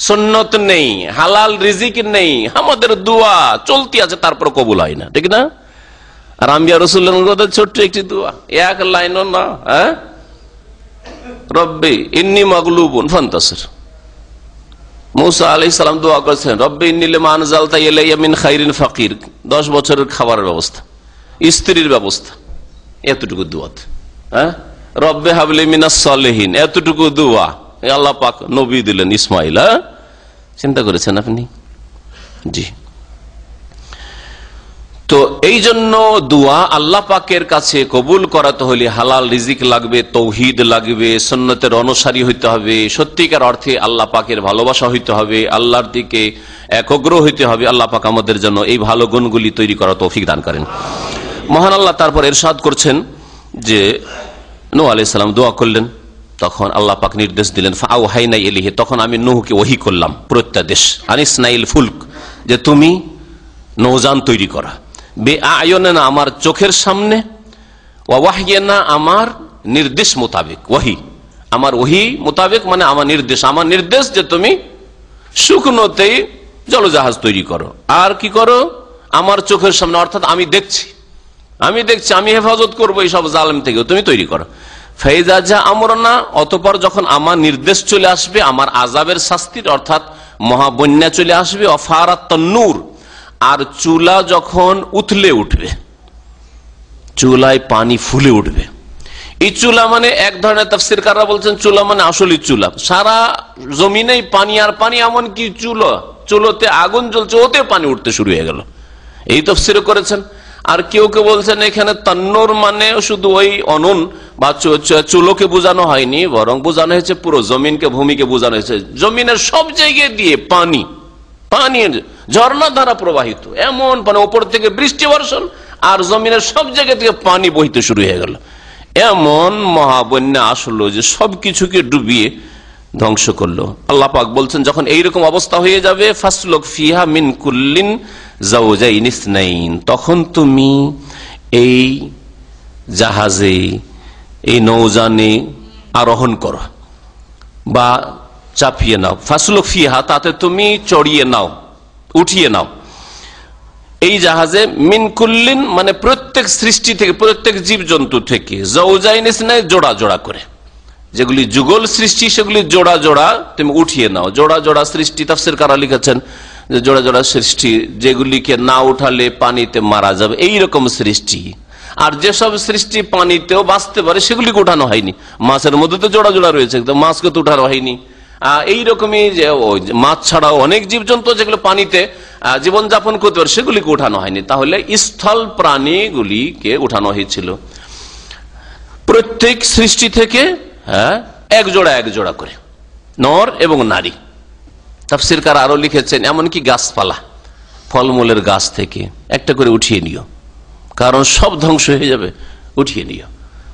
সুন্নত নেই, হালাল রিজিক নেই, আমাদের দোয়া চলতি আছে, তারপর কবুল হয় না, ঠিক না? আর আম্বিয়া রাসূলুল্লাহর ছোট্ট একটি দোয়া, এক লাইনও না, হ্যাঁ, রব্বি ইন্নী মাগলুবুন ফান্তাসির। মূসা আলাইহিস সালাম দোয়া করেছেন, রব্বি ইন্নী লিমা আনজালতা ইলাইয়া মিন খাইরিন ফাকির, 10 বছরের খাবারের ব্যবস্থা, স্ত্রীর ব্যবস্থা, এতটুকু দোয়া। হ্যাঁ, রব্বে হাবলি মিনাস সালিহিন, এতটুকু দোয়া আল্লাহ পাক নবী দিলেন ইসমাইল। চিন্তা করেছেন আপনি? জি। তো এই জন্য দোয়া আল্লাহ পাকের কাছে কবুল করাতে হলে হালাল রিজিক লাগবে, তৌহিদ লাগবে, সুন্নতের অনুসারী হইতে হবে, সত্যিকার অর্থে আল্লাহ পাকের ভালোবাসা হইতে হবে, আল্লাহর দিকে একগ্র হইতে হবে। আল্লাহ পাক আমাদের জন্য এই ভালো গুণগুলি তৈরি করা তৌফিক দান করেন। মহান আল্লাহ তারপর ইরশাদ করছেন যে নূহ আলাইহিস সালাম দোয়া করলেন, তখন আল্লাহ পাক নির্দেশ দিলেন ফাআওহাইনা ইলাইহি, তখন আমি নূহকে ওহী করলাম প্রত্যাদেশ, আনিসনাইল ফুলক, যে তুমি নৌযান তৈরি করা, বেআয়ুনিনা আমার চোখের সামনে, ওয়া ওয়াহয়িনা আমার নির্দেশ মোতাবেক, ওহী আমার ওহী মোতাবেক মানে আমার নির্দেশ যে তুমি শুকনোতেই জলজাহাজ তৈরি করো। আর কি করো? আমার চোখের সামনে, অর্থাৎ আমি দেখছি, আমি হেফাজত করবো এইসব জালেম থেকে, তুমি তৈরি করো। ফাইজা যা আমরনা, অতঃপর যখন আমার নির্দেশ চলে আসবে, আমার আযাবের শাস্তির অর্থাৎ মহাবন্যা চলে আসবে, অফারাত তন্নুর, আর চুলা যখন উথলে উঠবে, চুলায় পানি ফুলে উঠবে। এই চুলা মানে এক ধরনের তাফসীরকাররা বলছেন চুলা মানে আসলে চুলা, সারা জমিনেই পানি আর পানি, এমনকি চুলোতে আগুন জ্বলছে ওতে পানি উঠতে শুরু হয়ে গেল, এই তাফসীর করেছেন। আর কেউ কেউ বলছেন এখানে তান্নুর মানে শুধু ওই অনন বা চুলোকে বোঝানো হয়নি, বরং বোঝানো হয়েছে পুরো জমিনকে, ভূমিকে বোঝানো হয়েছে। জমিনের সব জায়গায় দিয়ে পানির ঝর্ণা দ্বারা প্রবাহিত, এমন পানি উপর থেকে বৃষ্টি বর্ষণ, আর জমিনের সব জায়গা থেকে পানি বহিতে শুরু হয়ে গেল। এমন মহাবন্যা আসলো যে সবকিছুকে ডুবিয়ে ধ্বংস করলো। আল্লাহ পাক বলছেন যখন এইরকম অবস্থা হয়ে যাবে, ফাসলুক ফিহা মিন কুল্লিন যাওজাইন ইসনাইন, তখন তুমি এই জাহাজে, এই নৌযানে আরোহণ করো বা চাপিয়ে নাও। ফাসলুক ফিহা, তাতে তুমি চড়িয়ে নাও, উঠিয়ে নাও। এই জাহাজে মিন কুল্লিন মানে প্রত্যেক সৃষ্টি থেকে, প্রত্যেক জীবজন্তু থেকে, যাওজাইন ইসনাইন জোড়া জোড়া করে, যেগুলি যুগল সৃষ্টি সেগুলি জোড়া জোড়া তুমি উঠিয়ে নাও। জোড়া জোড়া সৃষ্টি তাফসীরকাররা লিখেছেন যে জোড়া জোড়া সৃষ্টি যেগুলিকে না উঠালে পানিতে মারা যাবে, এইরকম সৃষ্টি। আর যেসব সৃষ্টি পানিতেও বাঁচতে পারে সেগুলিকে উঠানো হয়নি। মাছের মধ্যে তো জোড়া জোড়া রয়েছে, মাছকে তো উঠানো হয়নি। এইরকমই যে মাছ ছাড়াও অনেক জীবজন্তু যেগুলো পানিতে জীবনযাপন করতে পারে সেগুলিকে উঠানো হয়নি। তাহলে স্থল প্রাণীগুলিকে উঠানো হয়েছিল প্রত্যেক সৃষ্টি থেকে, এক জোড়া করে, নর এবং নারী। তাফসীরকার আরো লিখেছেন এমনকি গাছপালা, ফলমূলের গাছ থেকে একটা করে উঠিয়ে নিও, কারণ সব ধ্বংস হয়ে যাবে, উঠিয়ে নিও।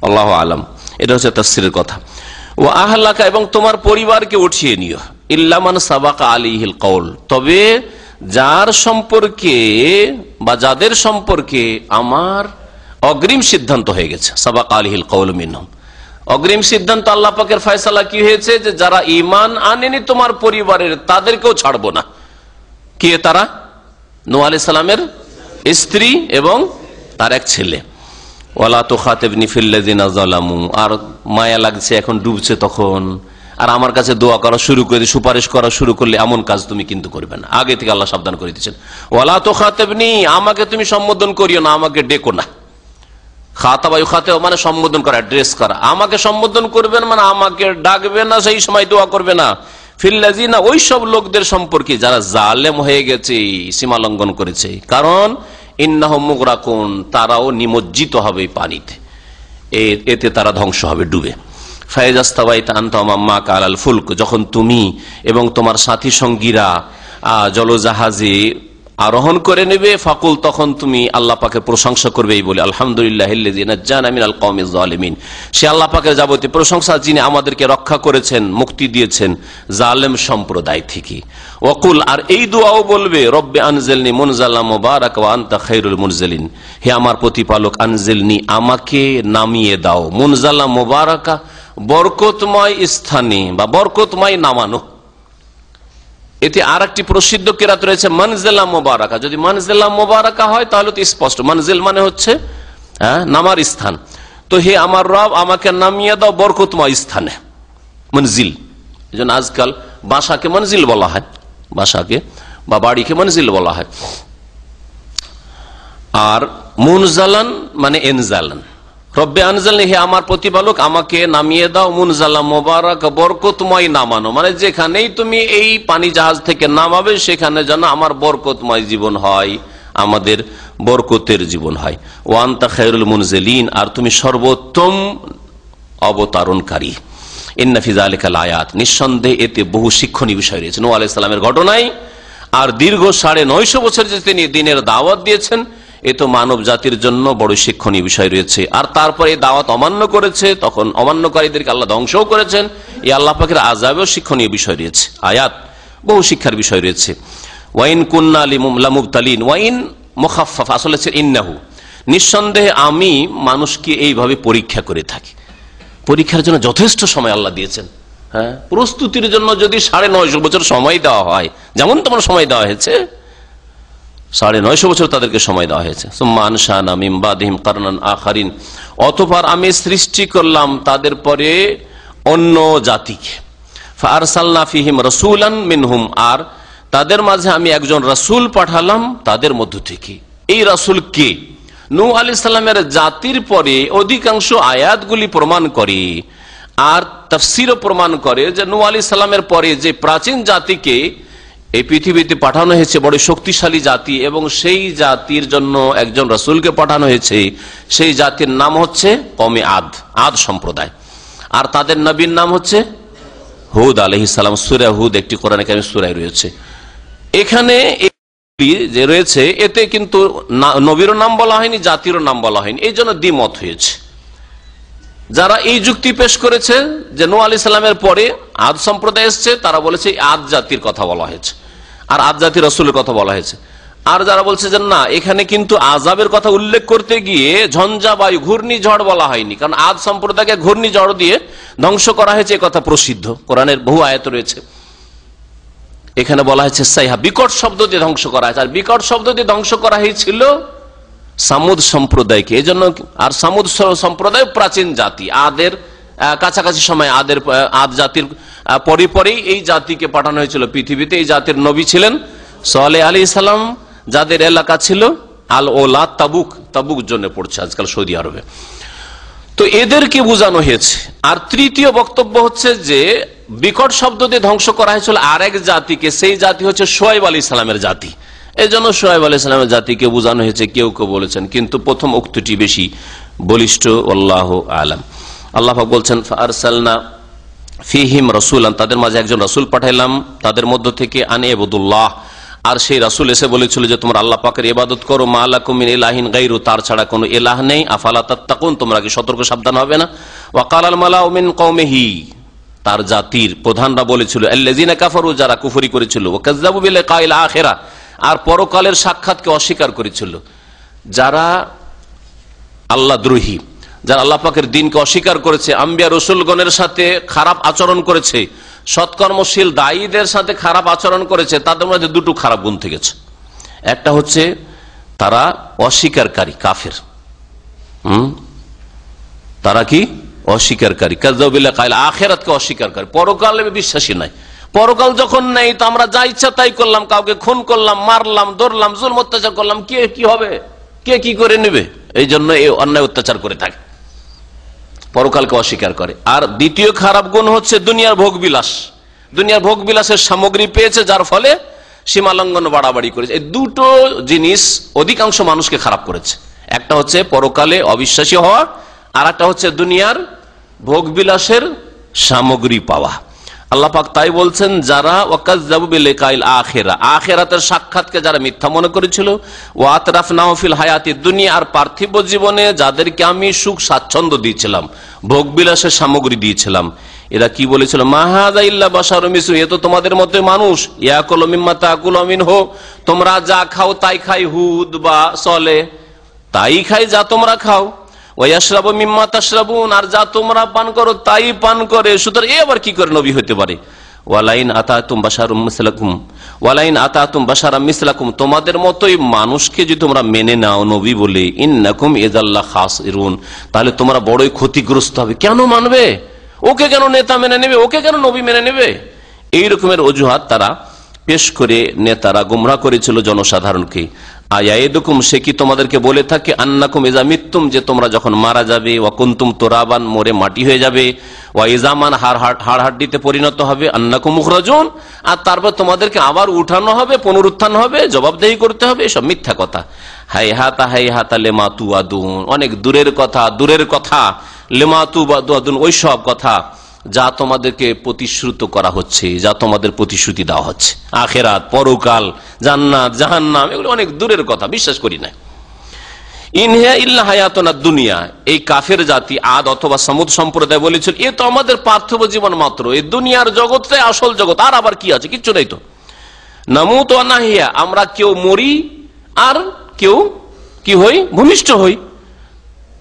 আল্লাহু আলাম। এটা হচ্ছে তাফসীরের কথা। ও আহলাকা, এবং তোমার পরিবারকে উঠিয়ে নিও, ইল্লা মান সাবাকা আলাইহিল কওল, তবে যার সম্পর্কে বা যাদের সম্পর্কে আমার অগ্রিম সিদ্ধান্ত হয়ে গেছে। সাবাকা আলাইহিল কওল মিনহুম, অগ্রিম সিদ্ধান্ত আল্লাহ পাকের ফয়সালা কি হয়েছে যে যারা ঈমান আনেনি তোমার পরিবারের, তাদেরকেও ছাড়বো না। কে তারা? নূহ আলাইহিস সালামের স্ত্রী এবং তার এক ছেলে। ওয়ালা তুখাতিবনি ফিল্লাযিনা যালামু, আর মায়া লাগছে এখন ডুবছে তখন, আর আমার কাছে দোয়া করা শুরু করে, সুপারিশ করা শুরু করলে এমন কাজ তুমি কিন্তু করবে না। আগে থেকে আল্লাহ সাবধান করে দিয়েছেন, ওয়ালা তুখাতিবনি, আমাকে তুমি সম্বোধন করিও না, আমাকে ডেকো না। খাতাবা ইউখাতিব মানে সম্বোধন করা, অ্যাড্রেস করা। আমাকে সম্বোধন করবেন মানে আমাকে ডাকবে না, সেই সময় দোয়া করবে না। ফিল্লাযিনা, ওই সব লোকদের সম্পর্কে যারা জালেম হয়ে গেছে, সীমা লঙ্ঘন করেছে। কারণ ইন্নাহুম মুগরাকুন, তারাও নিমজ্জিত হবে পানিতে, এতে তারা ধ্বংস হবে ডুবে। ফাইজাস্তাওয়াইতা আনতা ওয়া মা'আকা আলাল ফুলক, যখন তুমি এবং তোমার সাথী সঙ্গীরা জলজাহাজে আরোহণ করে নেবে, ফাকুল, তখন তুমি আল্লাহ পাকের প্রশংসা করবে এই বলে, আলহামদুলিল্লাহিল্লাযী নাজ্জানা মিনাল কওমিজ জালিমিন, সে আল্লাহ পাকের যাবতীয় প্রশংসা যিনি আমাদেরকে রক্ষা করেছেন, মুক্তি দিয়েছেন জালেম সম্প্রদায় থেকে। ওয়াকুল, আর এই দোয়াও বলবে, রব্বে আনজিলনি মুনজালাম মুবারাকা ওয়া আনতা খায়রুল মুনজিলিন, হে আমার প্রতিপালক, আনজিলনি, আমাকে নামিয়ে দাও, মুনজালাম মুবারাকা, বরকতময় স্থানে বা বরকতময় নামানো। এতে আর একটি প্রসিদ্ধ কিরাত রয়েছে মানজিলা মুবারাকা। যদি মানজিলা মুবারাকা হয় তাহলে তো স্পষ্ট, মানজিল মানে হচ্ছে নামার স্থান। তো হে আমার রব, আমাকে নামিয়ে দাও বরকতময় স্থানে, মনজিল। এজন্য আজকাল বাসাকে মনজিল বলা হয়, বাসাকে বা বাড়িকে মনজিল বলা হয়। আর মুনজালান মানে এনজালান। রব্বে আনজালনি, হে আমার প্রতিপালক, আমাকে নামিয়ে দাও, মুনজালা মুবারাক, বরকতময় নামানো, মানে যেখানেই তুমি এই পানি জাহাজ থেকে নামাবে সেখানে যেন আমার বরকতময় জীবন হয়, আমাদের বরকতের জীবন হয়। ওয়া আনতা খায়রুল মুনজিলিন, আর তুমি সর্বোত্তম অবতারণকারী। ইন্না ফি যালিকা লায়াত, নিঃসন্দেহে এতে বহু শিক্ষণীয় বিষয় রয়েছে। নূহ আলাইহিস সালামের ঘটনায় আর দীর্ঘ 950 বছর যে তিনি দ্বীনের দাওয়াত দিয়েছেন, এ তো মানব জাতির জন্য বড় শিক্ষণীয় বিষয় রয়েছে। আর তারপরে এই দাওয়াত অমান্য করেছে, তখন অমান্যকারীদেরকে আল্লাহ ধ্বংসও করেছেন। এই আল্লাহ পাকের আযাবেও শিক্ষণীয় বিষয় রয়েছে, আয়াত বহু শিক্ষার বিষয় রয়েছে। ওয়াইন কুন্না লামুবতালিন, ওয়াইন মুখাফফাফ, আসলে হচ্ছে ইন্নাহু, নিঃসন্দেহে আমি মানুষকে এইভাবে পরীক্ষা করে থাকি। পরীক্ষার জন্য যথেষ্ট সময় আল্লাহ দিয়েছেন। হ্যাঁ, প্রস্তুতির জন্য যদি 950 বছর সময় দেওয়া হয়, যেমন তোমার সময় দেওয়া হয়েছে, 950 বছর তাদেরকে সময় দেওয়া হয়েছে। সুম্মা আনশানা মিন বাদিহিম কারনান আখারিন, অতঃপর আমি সৃষ্টি করলাম তাদের পরে অন্য জাতিকে। ফাআরসালনা ফিহিম রাসূলান মিনহুম, আর তাদের মাঝে আমি একজন রাসূল পাঠালাম তাদের মধ্য থেকে। এই রাসূল কে? নূহ আলাইহিস সালামের জাতির পরে অধিকাংশ আয়াতগুলি প্রমাণ করে, আর তাফসীরও প্রমাণ করে যে নূহ আলাইহিস সালামের পরে যে প্রাচীন জাতিকে এই পৃথিবীতে পাঠানো হয়েছে, বড় শক্তিশালী জাতি, এবং সেই জাতির জন্য একজন রাসূলকে পাঠানো হয়েছে। সেই জাতির নাম হচ্ছে কওমে আদ, আদ সম্প্রদায়। আর তাদের নবীর নাম হচ্ছে হুদ আলাইহিস সালাম। সূরা হুদ একটি কোরআনে কারীমের সূরায় রয়েছে। এখানে যে রয়েছে এতে কিন্তু নবীরও নাম বলা হয়নি, জাতিরও নাম বলা হয়নি, এই জন্য দ্বিমত হয়েছে। যারা এই যুক্তি পেশ করেছে যে নূহ আলাইহিস সালামের পরে আদ সম্প্রদায় এসছে, তারা বলেছে আদ জাতির কথা বলা হয়েছে আর আদ জাতির রাসূলের কথা বলা হয়েছে। আর যারা বলছে যে না, এখানে কিন্তু আযাবের কথা উল্লেখ করতে গিয়ে ঝঞ্ঝা বায়ু, ঘূর্ণিঝড় বলা হয়নি, কারণ আদ সম্প্রদায়কে ঘূর্ণিঝড় দিয়ে ধ্বংস করা হয়েছে, এই কথা প্রসিদ্ধ, কোরআনের বহু আয়াত রয়েছে। এখানে বলা হয়েছে সাইহা, বিকট শব্দ দিয়ে ধ্বংস করা হয়েছে। আর বিকট শব্দ দিয়ে ধ্বংস করা হয়েছিল সামুদ সম্প্রদায়কে, এই জন্য। আর সামুদ সম্প্রদায় প্রাচীন জাতি, আদের কাছাকাছি সময় আদ জাতির পরেই এই জাতিকে পাঠানো হয়েছিল পৃথিবীতে। এই জাতির নবী ছিলেন সালেহ আলাইহিস সালাম, যাদের এলাকা ছিল আল ওলা, তাবুক জন্য পড়ছে আজকাল সৌদি আরবে। তো এদেরকে বোঝানো হয়েছে। আর তৃতীয় বক্তব্য হচ্ছে যে বিকট শব্দ দিয়ে ধ্বংস করা হয়েছিল আরেক জাতিকে, সেই জাতি হচ্ছে শুআয়ব আলাইহিস সালামের জাতি। এই জন্য শুআয়ব আলাইহিস সালামের জাতিকে বোঝানো হয়েছে, কেউ কেউ বলেছেন, কিন্তু প্রথম উক্তিটি বেশি বলিষ্ঠ, আল্লাহু আলাম। আল্লাহ পাক বলছেন ফাআরসালনা ফিহিম রাসূলান, তাদের মাঝে একজন রাসূল পাঠাইলাম তাদের মধ্য থেকে, আন ইবুদুল্লাহ, আর সেই রাসূল এসে বলেছিল যে তোমরা আল্লাহ পাকের ইবাদত করো, মা লাকুম মিন ইলাহিন গায়রু, তার ছাড়া কোনো ইলাহ নেই, আফালা তাত্তাকুন, তোমরা কি সতর্ক সাবধান হবে না? ওয়া কালাল মালাউ মিন কওমিহি, তার জাতির প্রধানরা বলেছিল, আল্লাযিনা কাফারু, যারা কুফরি করেছিল, ওয়া কাযযাবু বিলিকাইল আখিরা, আর পরকালের সাক্ষাৎকে অস্বীকার করেছিল। যারা আল্লাহ দ্রোহী, যারা আল্লাহ পাকের দ্বীনকে অস্বীকার করেছে, আম্বিয়া রসুলগণের সাথে খারাপ আচরণ করেছে, সৎকর্মশীল দায়ীদের সাথে খারাপ আচরণ করেছে, তাদের মধ্যে দুটো খারাপ গুণ থেকেছে। একটা হচ্ছে তারা অস্বীকারকারী, কাফের। তারা কি? অস্বীকারী। কাযযাবু বিলিকাইল আখিরাতকে অস্বীকারী, পরকালে বিশ্বাসী নাই। পরকাল যখন নেই তো আমরা যা ইচ্ছা তাই করলাম, কাউকে খুন করলাম, মারলাম, ধরলাম, জুলম অত্যাচার করলাম, কে কি হবে, কে কি করে নেবে, এই জন্য এই অন্যায় অত্যাচার করে থাকে, পরকালকে অস্বীকার করে। আর দ্বিতীয় খারাপ গুণ হচ্ছে দুনিয়ার ভোগ বিলাস, দুনিয়ার ভোগ বিলাসের সামগ্রী পেয়েছে, যার ফলে সীমালঙ্ঘন বাড়াবাড়ি করেছে। এই দুটো জিনিস অধিকাংশ মানুষকে খারাপ করেছে। একটা হচ্ছে পরকালে অবিশ্বাসী হওয়া, আর একটা হচ্ছে দুনিয়ার ভোগ বিলাসের সামগ্রী পাওয়া। আল্লাহ পাক তাই বলছেন, যারা ওয়াকাযযাবু বিলিকাইল আখিরা, আখিরাতের সাক্ষাৎকে যারা মিথ্যা মনে করেছিল, ওয়া আতরাফনাহু ফিল হায়াতিদ দুনিয়া, আর পার্থিব জীবনে যাদেরকে আমি সুখ স্বাচ্ছন্দ্য দিয়েছিলাম, ভোগ বিলাসের সামগ্রী দিয়েছিলাম, এরা কি বলেছিল? মা হাযা ইল্লা বাশারুম মিসলুকুম, এ তো তোমাদের মতো মানুষ, ইয়াকুলু মিম্মা তাকুলু মিনহু, তোমরা যা খাও তাই খাই, হুদ বা সালেহ তাই খাই যা তোমরা খাও, ওয়াশরাবু মিম্মা তাশরাবুন, আর যা তোমরা পান করো তাই পান করে। সুতরাং এ আবার কি করে নবী হতে পারে? ওয়ালাইন আতাতুম বাশারুম মিসলাকুম, ওয়ালাইন আতাতুম বাশারাম মিসলাকুম, তোমাদের মতোই মানুষকে যদি তোমরা মেনে নাও নবী বলে, ইন্নাকুম ইযাল্লা খাসিরুন, তাহলে তোমরা বড়ই ক্ষতিগ্রস্ত হবে। কেন মানবে? ওকে কেন নেতা মেনে নেবে? ওকে কেন নবী মেনে নেবে? এই রকমের অজুহাত তারা পেশ করে নেতারা গুমরাহ করেছিল জনসাধারণকে। আয়াইদুকুম, সে কি তোমাদেরকে বলে থাকে, আন্নাকুম ইজা মিত্তুম, যে তোমরা যখন মারা যাবে, ওয়া কুনতুম তুরাবান, মরে মাটি হয়ে যাবে, ওয়া ইজামান, হাড় হাড্ডিতে পরিণত হবে, আন্নাকুম মুখরাজুন, আর তারপর তোমাদেরকে আবার উঠানো হবে, পুনরুত্থান হবে, জবাবদেহি করতে হবে। এসব মিথ্যা কথা। হাই হাতা লেমা তুআদুন, অনেক দূরের কথা লেমা তুআদুন, ওই সব কথা যা তোমাদেরকে প্রতিশ্রুত করা হচ্ছে, যা তোমাদের প্রতিশ্রুতি দেওয়া হচ্ছে। আখেরাত, পরকাল, জান্নাত, জাহান্নাম, এগুলো অনেক দূরের কথা, বিশ্বাস করি না। ইনহা ইল্লা হায়াতুনা দুনিয়া, এই কাফের জাতি আদ অথবা সমুদ সম্প্রদায় বলেছিল, এ তো আমাদের পার্থিব জীবন মাত্র, এই দুনিয়ার জগৎটাই আসল জগৎ, আর আবার কি আছে, কিচ্ছু নেই তো। নামুতু ওয়া নাহিয়া, আমরা কেউ মরি আর কেউ কি হই, ভূমিষ্ঠ হই।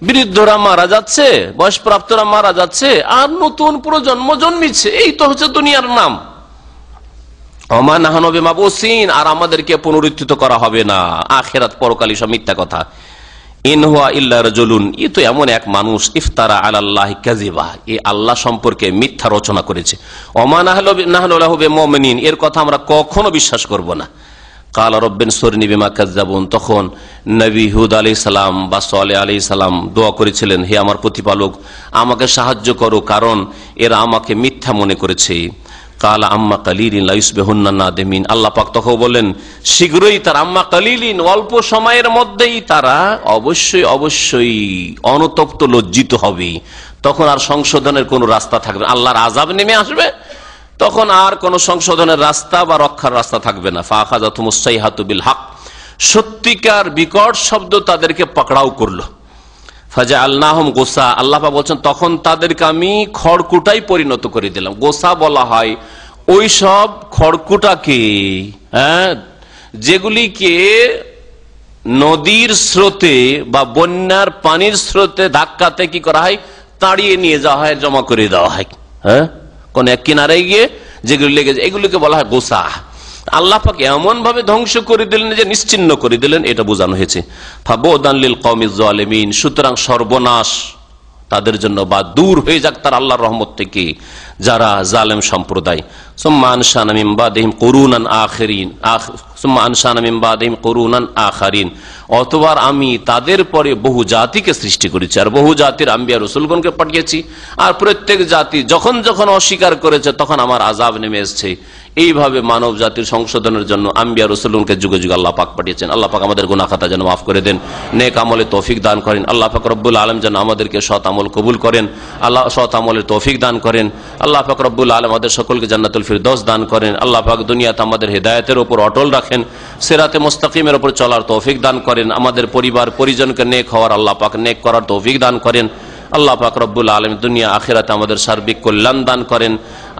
বৃদ্ধরা মারা যাচ্ছে, বয়সপ্রাপ্তরা মারা যাচ্ছে, আর নতুন প্রজন্ম জন্মিচ্ছে, এই তো হচ্ছে দুনিয়ার নাম। ওমা নাহনু বিমাবুসিন, আর আমাদেরকে পুনরুত্থিত করা হবে না। আখিরাত, পরকাল, সব মিথ্যা কথা। ইন হুয়া ইল্লা রাজুলুন, ই তো এমন এক মানুষ, ইফতারা আলাল্লাহি কাযিবা, এই আল্লাহ সম্পর্কে মিথ্যা রচনা করেছে। ওমা নাহনু লাহু বিমুমিনিন, এর কথা আমরা কখনো বিশ্বাস করব না। কাল রব্বিন সুরনি বিমা কাযযাবুন, তখন নবী হুদ আলাইহিস সালাম বা সালেহ আলাইহিস সালাম দোয়া করেছিলেন, হে আমার প্রতিপালক, আমাকে সাহায্য করো, কারণ এরা আমাকে মিথ্যা মনে করেছে। কাল আম্মা কালিলিন লা ইউসবিহুন্না নাদিমিন, আল্লাহ পাক তখন বলেন, শীঘ্রই তারা, আম্মা কালিলিন, অল্প সময়ের মধ্যেই তারা অবশ্যই অনুতপ্ত, লজ্জিত হবে। তখন আর সংশোধনের কোন রাস্তা থাকবে না, আল্লাহর আযাব নেমে আসবে, তখন আর কোন সংশোধনের রাস্তা বা রক্ষার রাস্তা থাকবে না। ফাখাযাতুমুস সাইহাতু বিল হক, সত্যিকার বিকট শব্দ তাদেরকে পাকড়াও করলো। ফাজআলনাহুম গোসা, আল্লাহ পাক বলছেন, তখন তাদেরকে আমি খড়কুটাই পরিণত করে দিলাম। গোসা বলা হয় ওই সব খড়কুটাকে, যেগুলিকে নদীর স্রোতে বা বন্যার পানির স্রোতে ধাক্কাতে কি করা হয়, তাড়িয়ে নিয়ে যাওয়া হয়, জমা করে দেওয়া হয়, কোন এক কিনারে গিয়ে যেগুলি লেগে যায়, এগুলিকে বলা হয় গোসা। আল্লাহ পাক এমন ভাবে ধ্বংস করে দিলেন যে নিশ্চিহ্ন করে দিলেন, এটা বোঝানো হয়েছে। ফাবুদান লিল কওমিজ জালিমিন, সুতরাং সর্বনাশ তাদের জন্য, বা দূর হয়ে যাক তার আল্লাহর রহমত থেকে যারা জালেম সম্প্রদায়। সুম্মা আনশানা মিন বাদিহিম কুরুনান আখারিন, অতবার আমি তাদের পরে বহু জাতিকে সৃষ্টি করেছি, আর বহু জাতির আম্বিয়া রাসূলগণকে পাঠিয়েছি, আর প্রত্যেক জাতি যখন যখন অস্বীকার করেছে তখন আমার আযাব নেমে এসেছে। এইভাবে মানব জাতির সংশোধনের জন্য আম্বিয়া রাসূলগণকে যুগে যুগে আল্লাহ পাক পাঠিয়েছেন। আল্লাহ পাক আমাদের গুনাহ খাতা যেন মাফ করে দেন, নেক আমলে তৌফিক দান করেন। আল্লাহ পাক রব্বুল আলামিন যেন আমাদেরকে সৎ আমল কবুল করেন, আল্লাহ সৎ আমলের তৌফিক দান করেন। আল্লাহ পাক রব্বুল আলামিন আমাদের সকলকে জান্নাতুল ফিরদৌস দান করেন। আল্লাহ পাক দুনিয়াতে আমাদের হেদায়েতের উপর অটল রাখেন, সিরাতে মুস্তাকিমের উপর চলার তৌফিক দান করেন। আমাদের পরিবার পরিজনকে নেক হওয়ার, আল্লাহ পাক নেক করার তৌফিক দান করেন। আল্লাহ পাক রব্বুল আলামিন দুনিয়া আখিরাতে আমাদের সার্বিক কল্যাণ দান করেন,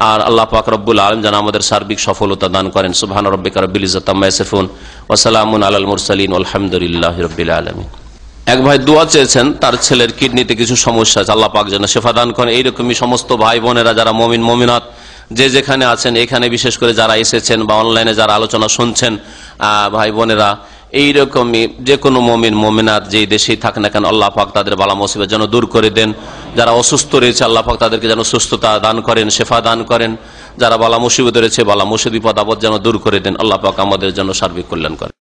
আর আল্লাহ পাক রব্বুল আলামিন যেন আমাদের সার্বিক সফলতা দান করেন। সুবহান রাব্বিকা রাব্বিল ইজ্জাতি আম্মা ইয়াসিফুন ওয়া সালামুন আলাল মুরসালিন ওয়ালহামদুলিল্লাহি রাব্বিল আলামিন। এক ভাই দোয়া চেয়েছেন, তার ছেলের কিডনিতে কিছু সমস্যা আছে, আল্লাহ পাক যেন শিফা দান করেন। এইরকমই সমস্ত ভাই বোনেরা যারা মুমিন মুমিনাত যে যেখানে আছেন, এখানে বিশেষ করে যারা এসেছেন বা অনলাইনে যারা আলোচনা শুনছেন, ভাই বোনেরা, এইরকমই যে কোনো মুমিন মুমিনাত যেই দেশেই থাক না কেন, আল্লাহ পাক তাদের বালা মুসিবত যেন দূর করে দেন। যারা অসুস্থ রয়েছে, আল্লাহ পাক তাদেরকে যেন সুস্থতা দান করেন, শেফা দান করেন। যারা বালা মুসিবত রয়েছে, বালা মুসিবত বিপদ আপদ যেন দূর করে দেন। আল্লাহ পাক আমাদের জন্য সার্বিক কল্যাণ করেন।